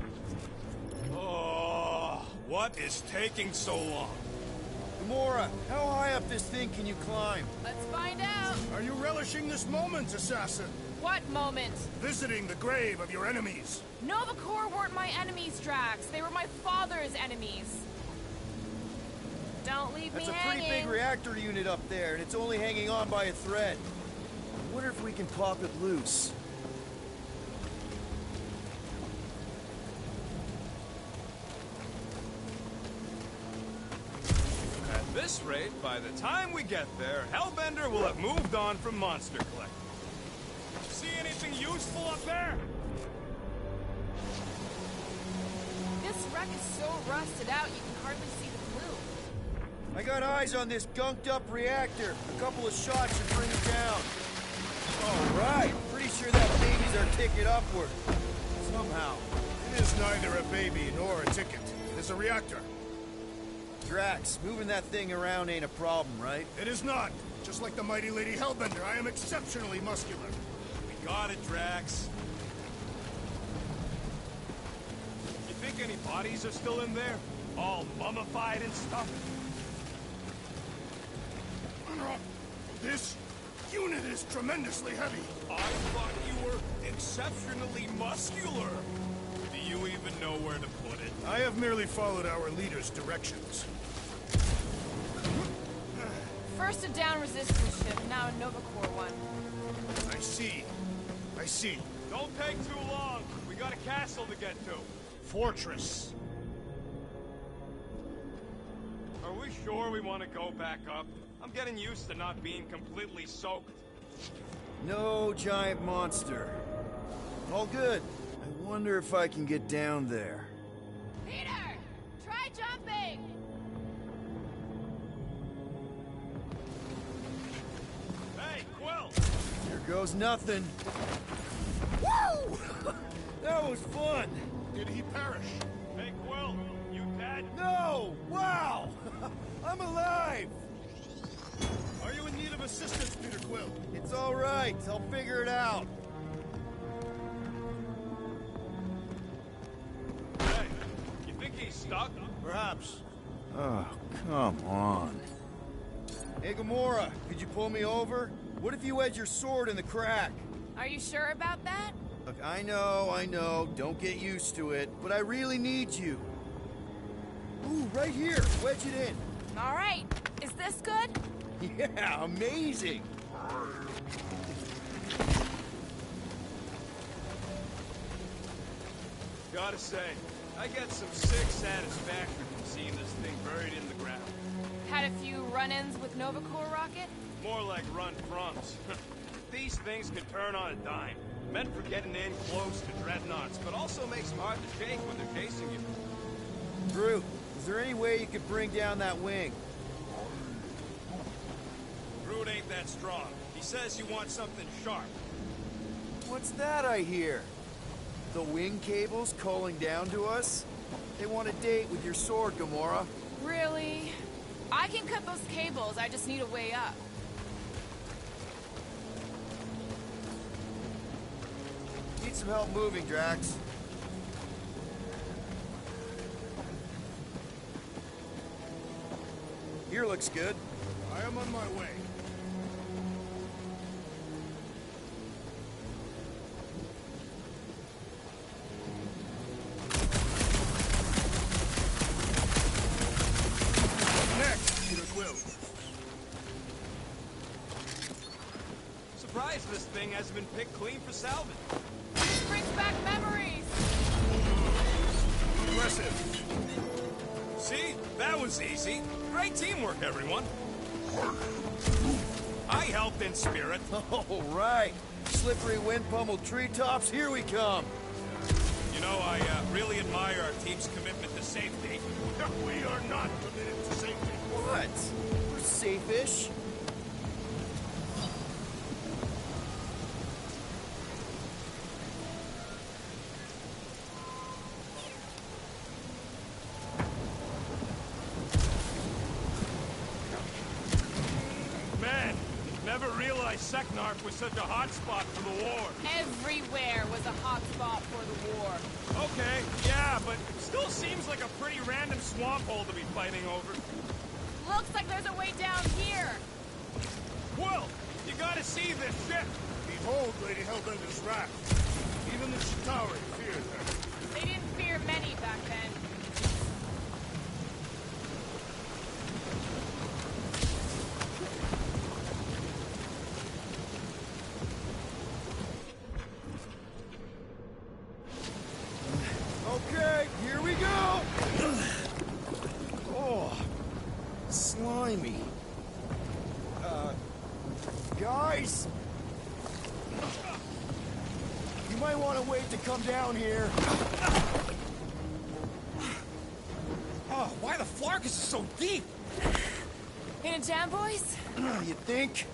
Oh, what is taking so long? Gamora, how high up this thing can you climb? Let's find out. Are you relishing this moment, assassin? What moment? Visiting the grave of your enemies. Nova Corps weren't my enemies, Drax. They were my father's enemies. Don't leave That's me a hanging. pretty big reactor unit up there, and it's only hanging on by a thread. I wonder if we can pop it loose. At this rate, by the time we get there, Hellbender will have moved on from Monster Collector. See anything useful up there? This wreck is so rusted out you can hardly see the blue. I got eyes on this gunked-up reactor. A couple of shots should bring it down. All right, pretty sure that baby's our ticket upward. Somehow. It is neither a baby nor a ticket. It is a reactor. Drax, moving that thing around ain't a problem, right? It is not. Just like the mighty Lady Hellbender, I am exceptionally muscular. We got it, Drax. You think any bodies are still in there? All mummified and stuff? This unit is tremendously heavy. I thought you were exceptionally muscular. Do you even know where to put it? I have merely followed our leader's directions. First a down resistance ship, now a Nova Corps one. I see. I see. Don't take too long. We got a castle to get to. Fortress. Are we sure we want to go back up? I'm getting used to not being completely soaked. No giant monster. All good. I wonder if I can get down there. Peter! Try jumping! Hey, Quill! Here goes nothing. Woo! That was fun. Did he perish? Hey, Quill! You dead? No! Wow! I'm alive! Are you in need of assistance, Peter Quill? It's all right. I'll figure it out. Hey, you think he's stuck? Perhaps. Oh, come on. Hey, Gamora, could you pull me over? What if you had your sword in the crack? Are you sure about that? Look, I know. Don't get used to it. But I really need you. Ooh, right here. Wedge it in. All right. Is this good? Yeah, amazing. Gotta say, I get some sick satisfaction from seeing this thing buried in the ground. Had a few run-ins with Nova Corps rocket? More like run-froms. These things can turn on a dime. Meant for getting in close to dreadnoughts, but also makes them hard to shake when they're chasing you. Groot, is there any way you could bring down that wing? Groot ain't that strong. He says you want something sharp. What's that I hear? The wing cables calling down to us? They want a date with your sword, Gamora. Really? I can cut those cables, I just need a way up. Need some help moving, Drax. Here looks good. I am on my way. Next, Peter Quill. Surprised this thing hasn't been picked clean for salvage. This brings back memories! Impressive. See? That was easy. Great teamwork, everyone. I helped in spirit. All right. Slippery wind-pummeled treetops, here we come. You know, I really admire our team's commitment to safety. We are not committed to safety. What? We're safe-ish. Never realized Seknarf was such a hotspot for the war. Everywhere was a hotspot for the war. Okay, yeah, but still seems like a pretty random swamp hole to be fighting over. Looks like there's a way down here. Quill, you gotta see this ship. Behold Lady Hellbender's wrath. Even the Chitauri feared her. They didn't fear many back then. Okay, here we go! Oh, slimy. Guys? You might want to wait to come down here. Oh, why the Flarkus is so deep? In a jam, boys? You think?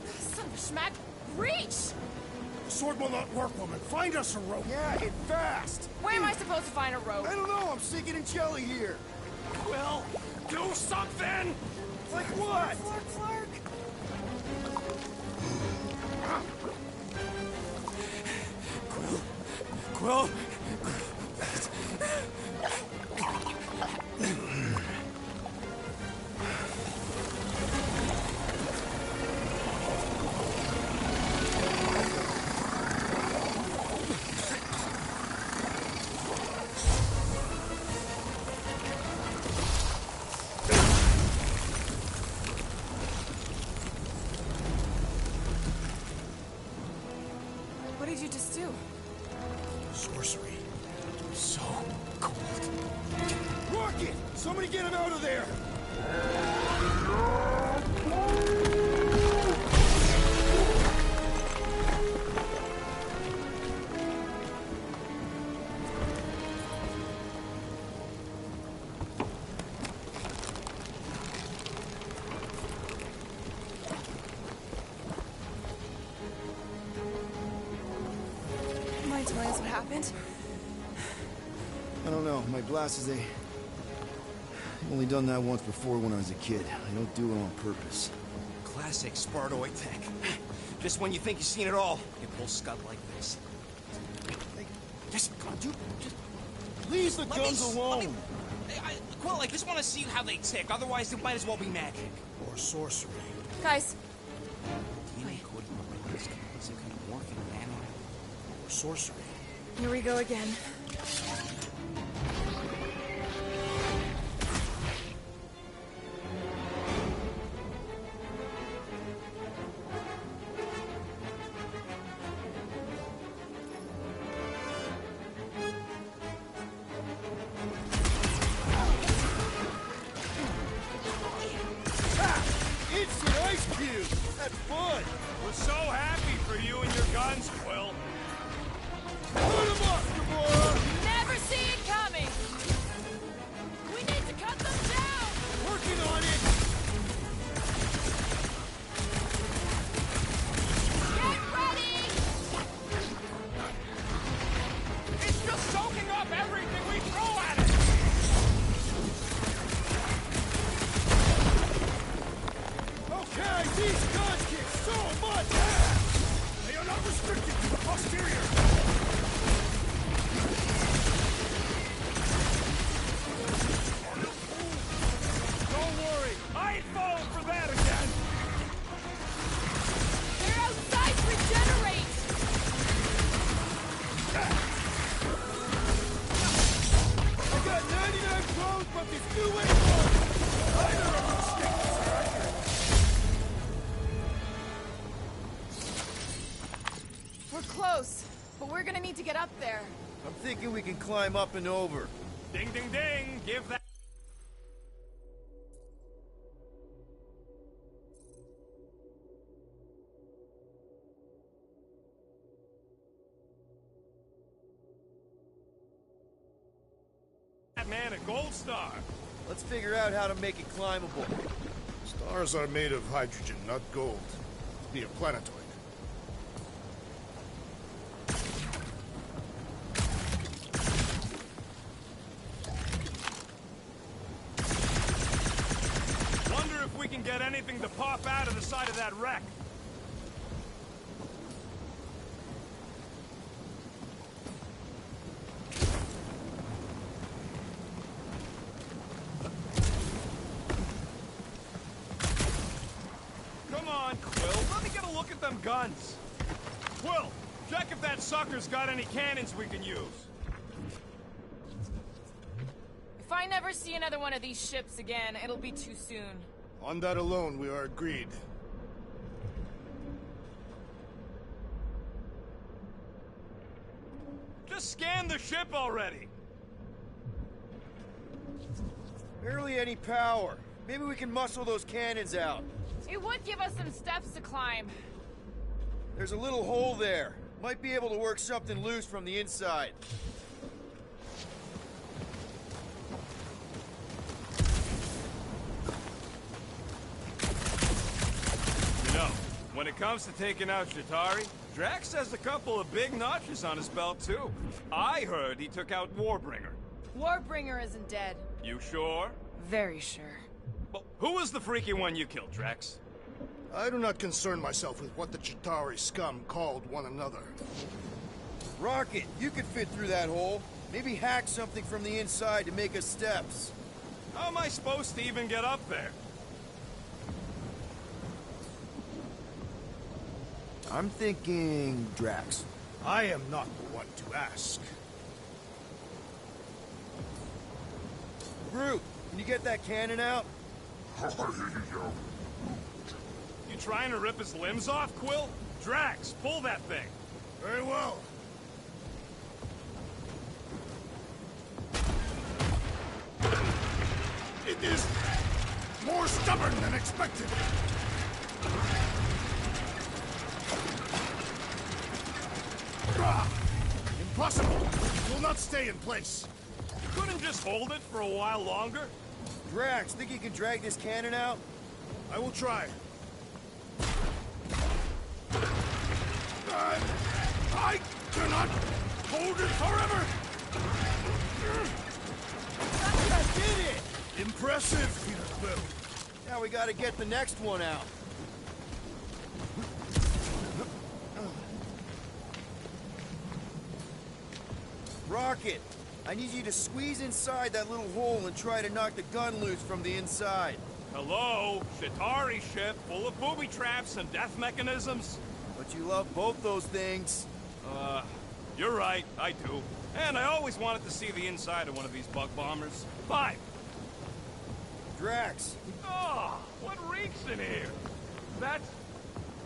Son of a schmack. Reach! The sword will not work, woman. Find us a rope. Yeah, it fast. Where am I supposed to find a rope? I don't know, I'm sinking in jelly here. Quill, do something! Like what? Flark. Quill? What did you just do? Sorcery. So cold. Rocket! Somebody get him out of there! Mind telling us what happened? I don't know. My glasses, I've only done that once before when I was a kid. I don't do it on purpose. Classic Spartoid tech. Just when you think you've seen it all, you pull scud like this. Hey, just come on, dude. Just Leave the guns alone! Quill, I just want to see how they tick. Otherwise, it might as well be magic. Or sorcery. Guys, DNA code is some kind of morphine nano. Or sorcery. here we go again. Instant ice cube! That's fun! We're so happy for you and your guns, Quill. Put him up, Gamora! Never see it coming! We need to cut them down! Working on it! Get ready! It's just soaking up everything we throw at it! Okay, these guns kick so much! They are not restricted to the posterior. Don't worry, I ain't falling for that again! They're outside to regenerate! I got 99 drones, but there's two ways home! Either of these statements are accurate. We're close, but we're gonna need to get up there. I'm thinking we can climb up and over. Ding, ding, ding! Give that... that man a gold star. Let's figure out how to make it climbable. Stars are made of hydrogen, not gold. Be a planetoid. Wonder if we can get anything to pop out of the side of that wreck. Come on, Quill. Let me get a look at them guns. Quill, check if that sucker's got any cannons we can use. If I never see another one of these ships again, it'll be too soon. On that alone, we are agreed. Just scan the ship already. Barely any power. Maybe we can muscle those cannons out. It would give us some steps to climb. There's a little hole there. Might be able to work something loose from the inside. You know, when it comes to taking out Chitauri, Drax has a couple of big notches on his belt, too. I heard he took out Warbringer. Warbringer isn't dead. You sure? Very sure. Well, who was the freaky one you killed, Drax? I do not concern myself with what the Chitauri scum called one another. Rocket, you could fit through that hole. Maybe hack something from the inside to make us steps. How am I supposed to even get up there? I'm thinking Drax. I am not the one to ask. Groot, can you get that cannon out? You trying to rip his limbs off, Quill? Drax, pull that thing. Very well. It is more stubborn than expected. Impossible! It will not stay in place. You couldn't just hold it for a while longer? Drax, think you can drag this cannon out? I will try. I cannot hold it forever! I did it! Impressive, Peter Quill. Now we gotta get the next one out. Rocket, I need you to squeeze inside that little hole and try to knock the gun loose from the inside. Hello? Chitauri ship full of booby traps and death mechanisms? But you love both those things. You're right, I do. And I always wanted to see the inside of one of these bug bombers. 5. Drax. Oh, what reeks in here? That's...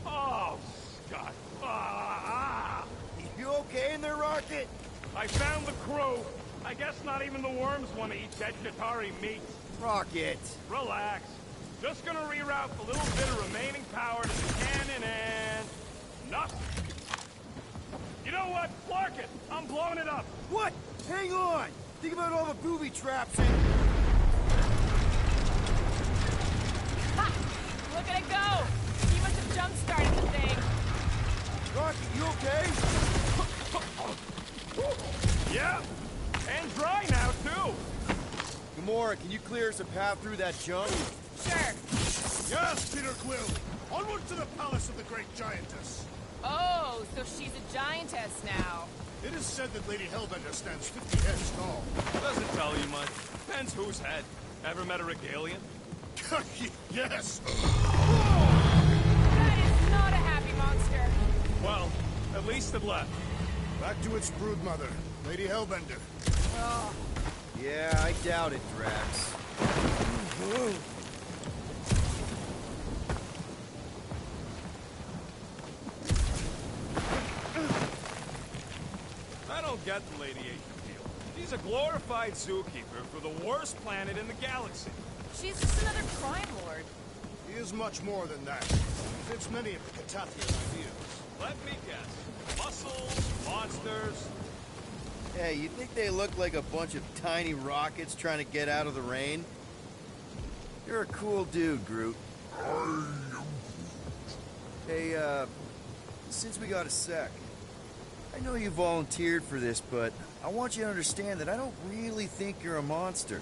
Oh, Scott. You okay in there, Rocket? I found the crew. I guess not even the worms want to eat dead Chitauri meat. Rocket. Relax. Just gonna reroute the little bit of remaining power to the cannon and... nothing. You know what? Clark it! I'm blowing it up! What? Hang on! Think about all the booby traps and... Ha! Look at it go! He must have jump-started the thing. Rocket, you okay? Yeah! And dry now, too! Gamora, can you clear us a path through that junk? Sure. Yes, Peter Quill! Onward to the palace of the great giantess! Oh, so she's a giantess now. It is said that Lady Hellbender stands 50 heads tall. Doesn't tell you much. Depends whose head. Ever met a regalian? Yes! That is not a happy monster. Well, at least it left. Back to its broodmother, Lady Hellbender. Oh. Yeah, I doubt it, Drax. I don't get the Lady Apel. She's a glorified zookeeper for the worst planet in the galaxy. She's just another crime lord. He is much more than that. He fits many of the Catathian ideas. Let me guess. Muscles, monsters... Hey, you think they look like a bunch of tiny rockets trying to get out of the rain? You're a cool dude, Groot. Hey, since we got a sec, I know you volunteered for this, but I want you to understand that I don't really think you're a monster.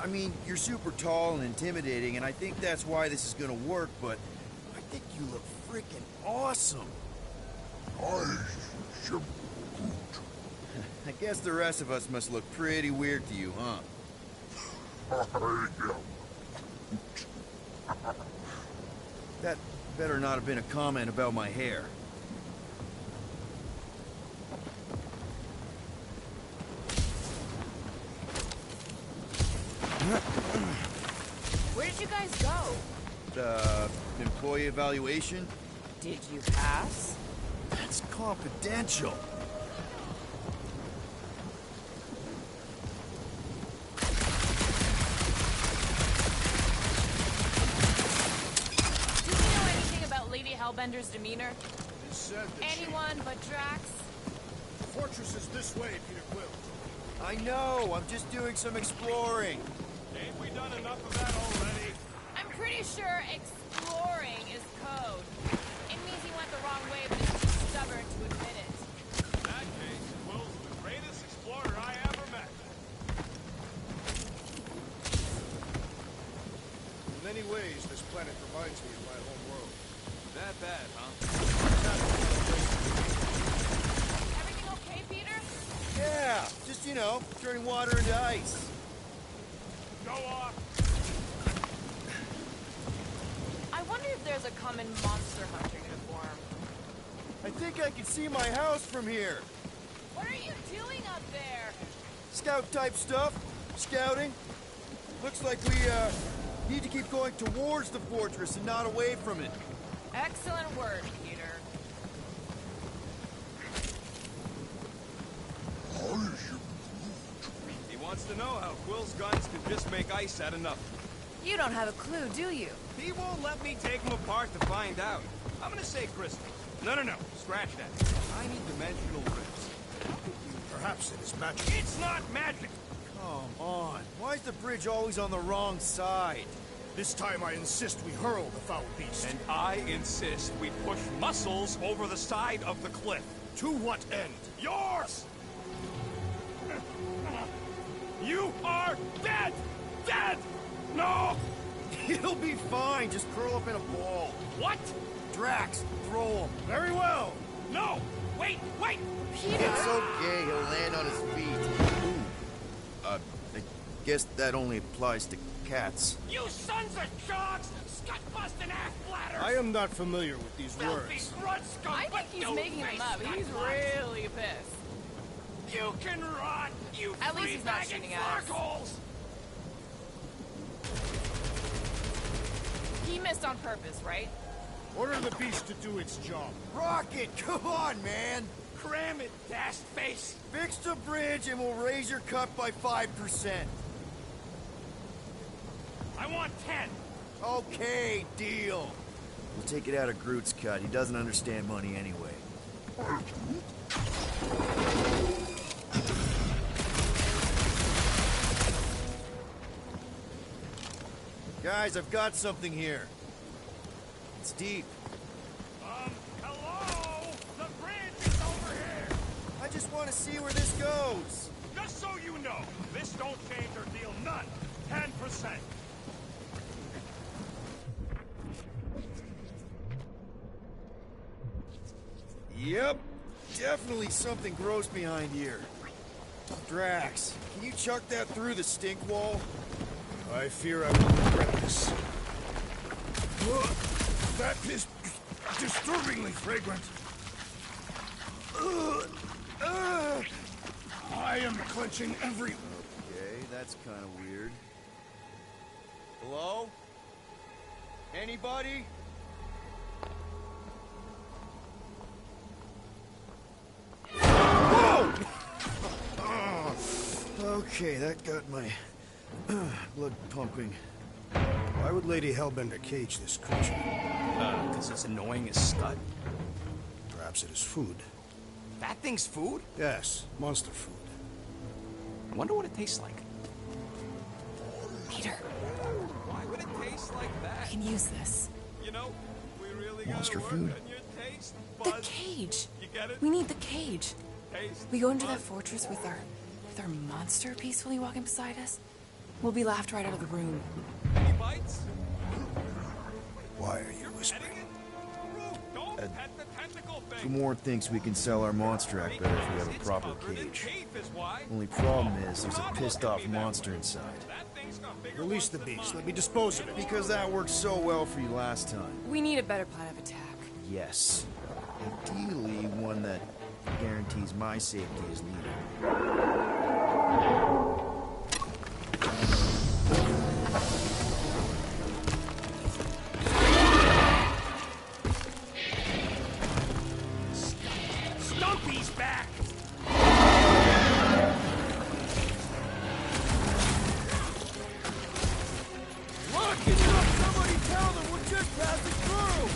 I mean, you're super tall and intimidating, and I think that's why this is gonna work, but I think you look freaking awesome. I am I guess the rest of us must look pretty weird to you, huh? That better not have been a comment about my hair. Where did you guys go? Employee evaluation? Did you pass? That's confidential. Do you know anything about Lady Hellbender's demeanor? It is said that Anyone but Drax? the fortress is this way, Peter Quill. I know, I'm just doing some exploring. Ain't we done enough of that already? I'm pretty sure exploring is code. It means he went the wrong way, but he's too stubborn to admit it. In that case, Quill's the greatest explorer I ever met. In many ways, this planet reminds me of my home world. That bad, huh? Everything okay, Peter? Yeah, just, you know, turning water into ice. Go off. I wonder if there's a common monster hunter uniform. I think I can see my house from here. What are you doing up there? Scout-type stuff. Scouting. Looks like we, need to keep going towards the fortress and not away from it. Excellent word, Peter. He wants to know how Quill's guns can just make ice out of nothing. You don't have a clue, do you? He won't let me take them apart to find out. I'm gonna say crystal. No, scratch that. Tiny dimensional rips. Perhaps it is magic. It's not magic. Come on. Why is the bridge always on the wrong side? This time I insist we hurl the foul beast. And I insist we push muscles over the side of the cliff. To what end? Yours! You are dead! Dead! No! He'll be fine. Just curl up in a ball. What? Drax, throw him. Very well. No! Wait! Peter! It's okay. He'll land on his feet. Ooh. I guess that only applies to cats. You sons of dogs! Scut-busting ass bladders! I am not familiar with these Filthy words. grunt scum, I think he's making them up. He's really pissed. You can rot, you At least he's not three-bagged shooting at us. holes! He missed on purpose, right? Order the beast to do its job. Rocket, come on, man. Cram it, dash face! Fix the bridge and we'll raise your cut by 5%. I want 10! Okay, deal. We'll take it out of Groot's cut. He doesn't understand money anyway. Guys, I've got something here. It's deep. Hello? The bridge is over here! I just want to see where this goes. Just so you know, this don't change our deal none. 10%. Yep. Definitely something gross behind here. Drax, can you chuck that through the stink wall? I fear I will regret this. That is disturbingly fragrant. I am clenching every... Okay, that's kind of weird. Hello? Anybody? Whoa! Okay, that got my blood pumping. Why would Lady Hellbender cage this creature? Because it's annoying as scut. Perhaps it is food. That thing's food? Yes, monster food. I wonder what it tastes like. Peter, Why would it taste like I that? can use this. You know, we really Monster gotta work food. on your taste The buds. cage. You get it? We need the cage. Taste We go into that buds. fortress with our monster peacefully walking beside us. We'll be laughed right out of the room. Any bites? Why are you whispering? Petting it? Groot, don't pet the tentacle thing. Gamorrean thinks we can sell our monster act better if we have a It's proper covered in cage. tape is why. Only problem is there's a pissed off monster inside. That thing's got bigger Release the ones than beast. mine. Let me dispose of it. Because that worked so well for you last time. We need a better plan of attack. Yes. Ideally, one that guarantees my safety as leader. Stumpy's back! Look, it's up! Somebody tell them we're just passing through!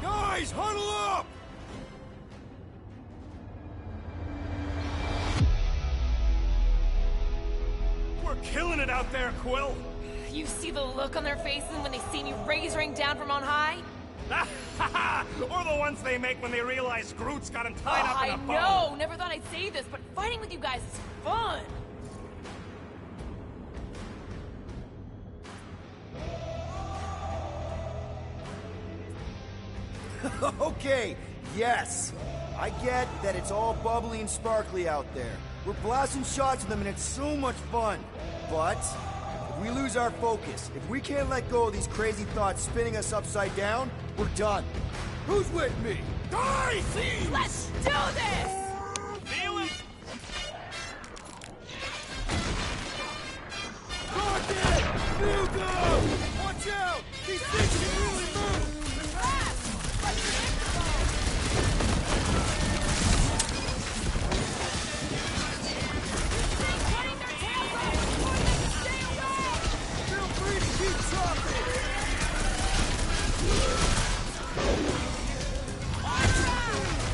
Guys, huddle up! We're killing it out there, Quill! You see the look on their faces when they see me razoring down from on high? Or the ones they make when they realize Groot's got him tied up in a I bow. know! Never thought I'd say this, but fighting with you guys is fun! Okay, yes. I get that it's all bubbly and sparkly out there. We're blasting shots at them and it's so much fun. But if we lose our focus, if we can't let go of these crazy thoughts spinning us upside down, we're done. Who's with me? Die, thieves! Let's do this! Feel it? Rocket! Hugo! Watch out! These things can really move! Feel free to keep chopping!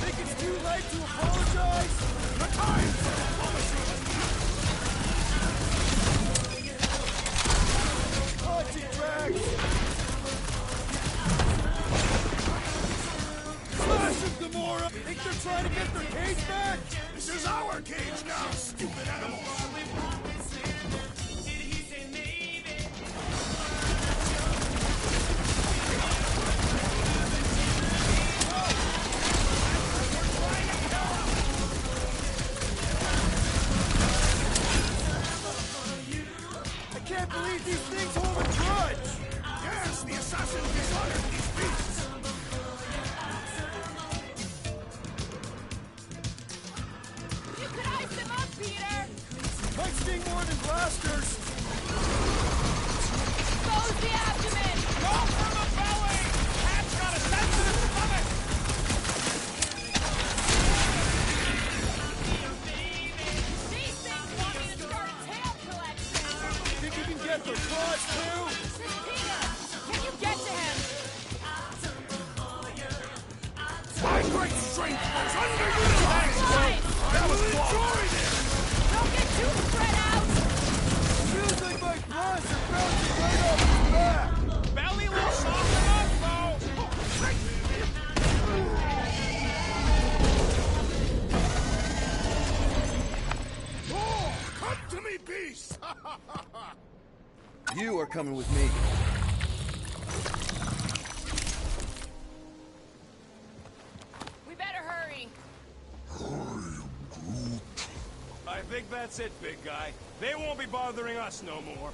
Think it's too late to apologize? The time for apology! Haunted drags! Smash him, Gamora! Think they're trying to get their cage back? This is our cage now, stupid animals! I can't believe these things hold a grudge! Yes, the assassin dishonored these beasts! You could ice them up, Peter! Might sting more than blasters! Expose the abdomen! Go for the belly! Cat's got a sensitive stomach! These things want me to start a tail collection! Think you can get their claws too? Peter, can you get to him? My great strength was underutilized! Right! I will enjoy this! Don't get too spread out! Feels like my claws are bouncing right off his back! Belly will soften up, though! Oh, come to me, beast! You are coming with me. We better hurry. I think that's it, big guy. They won't be bothering us no more.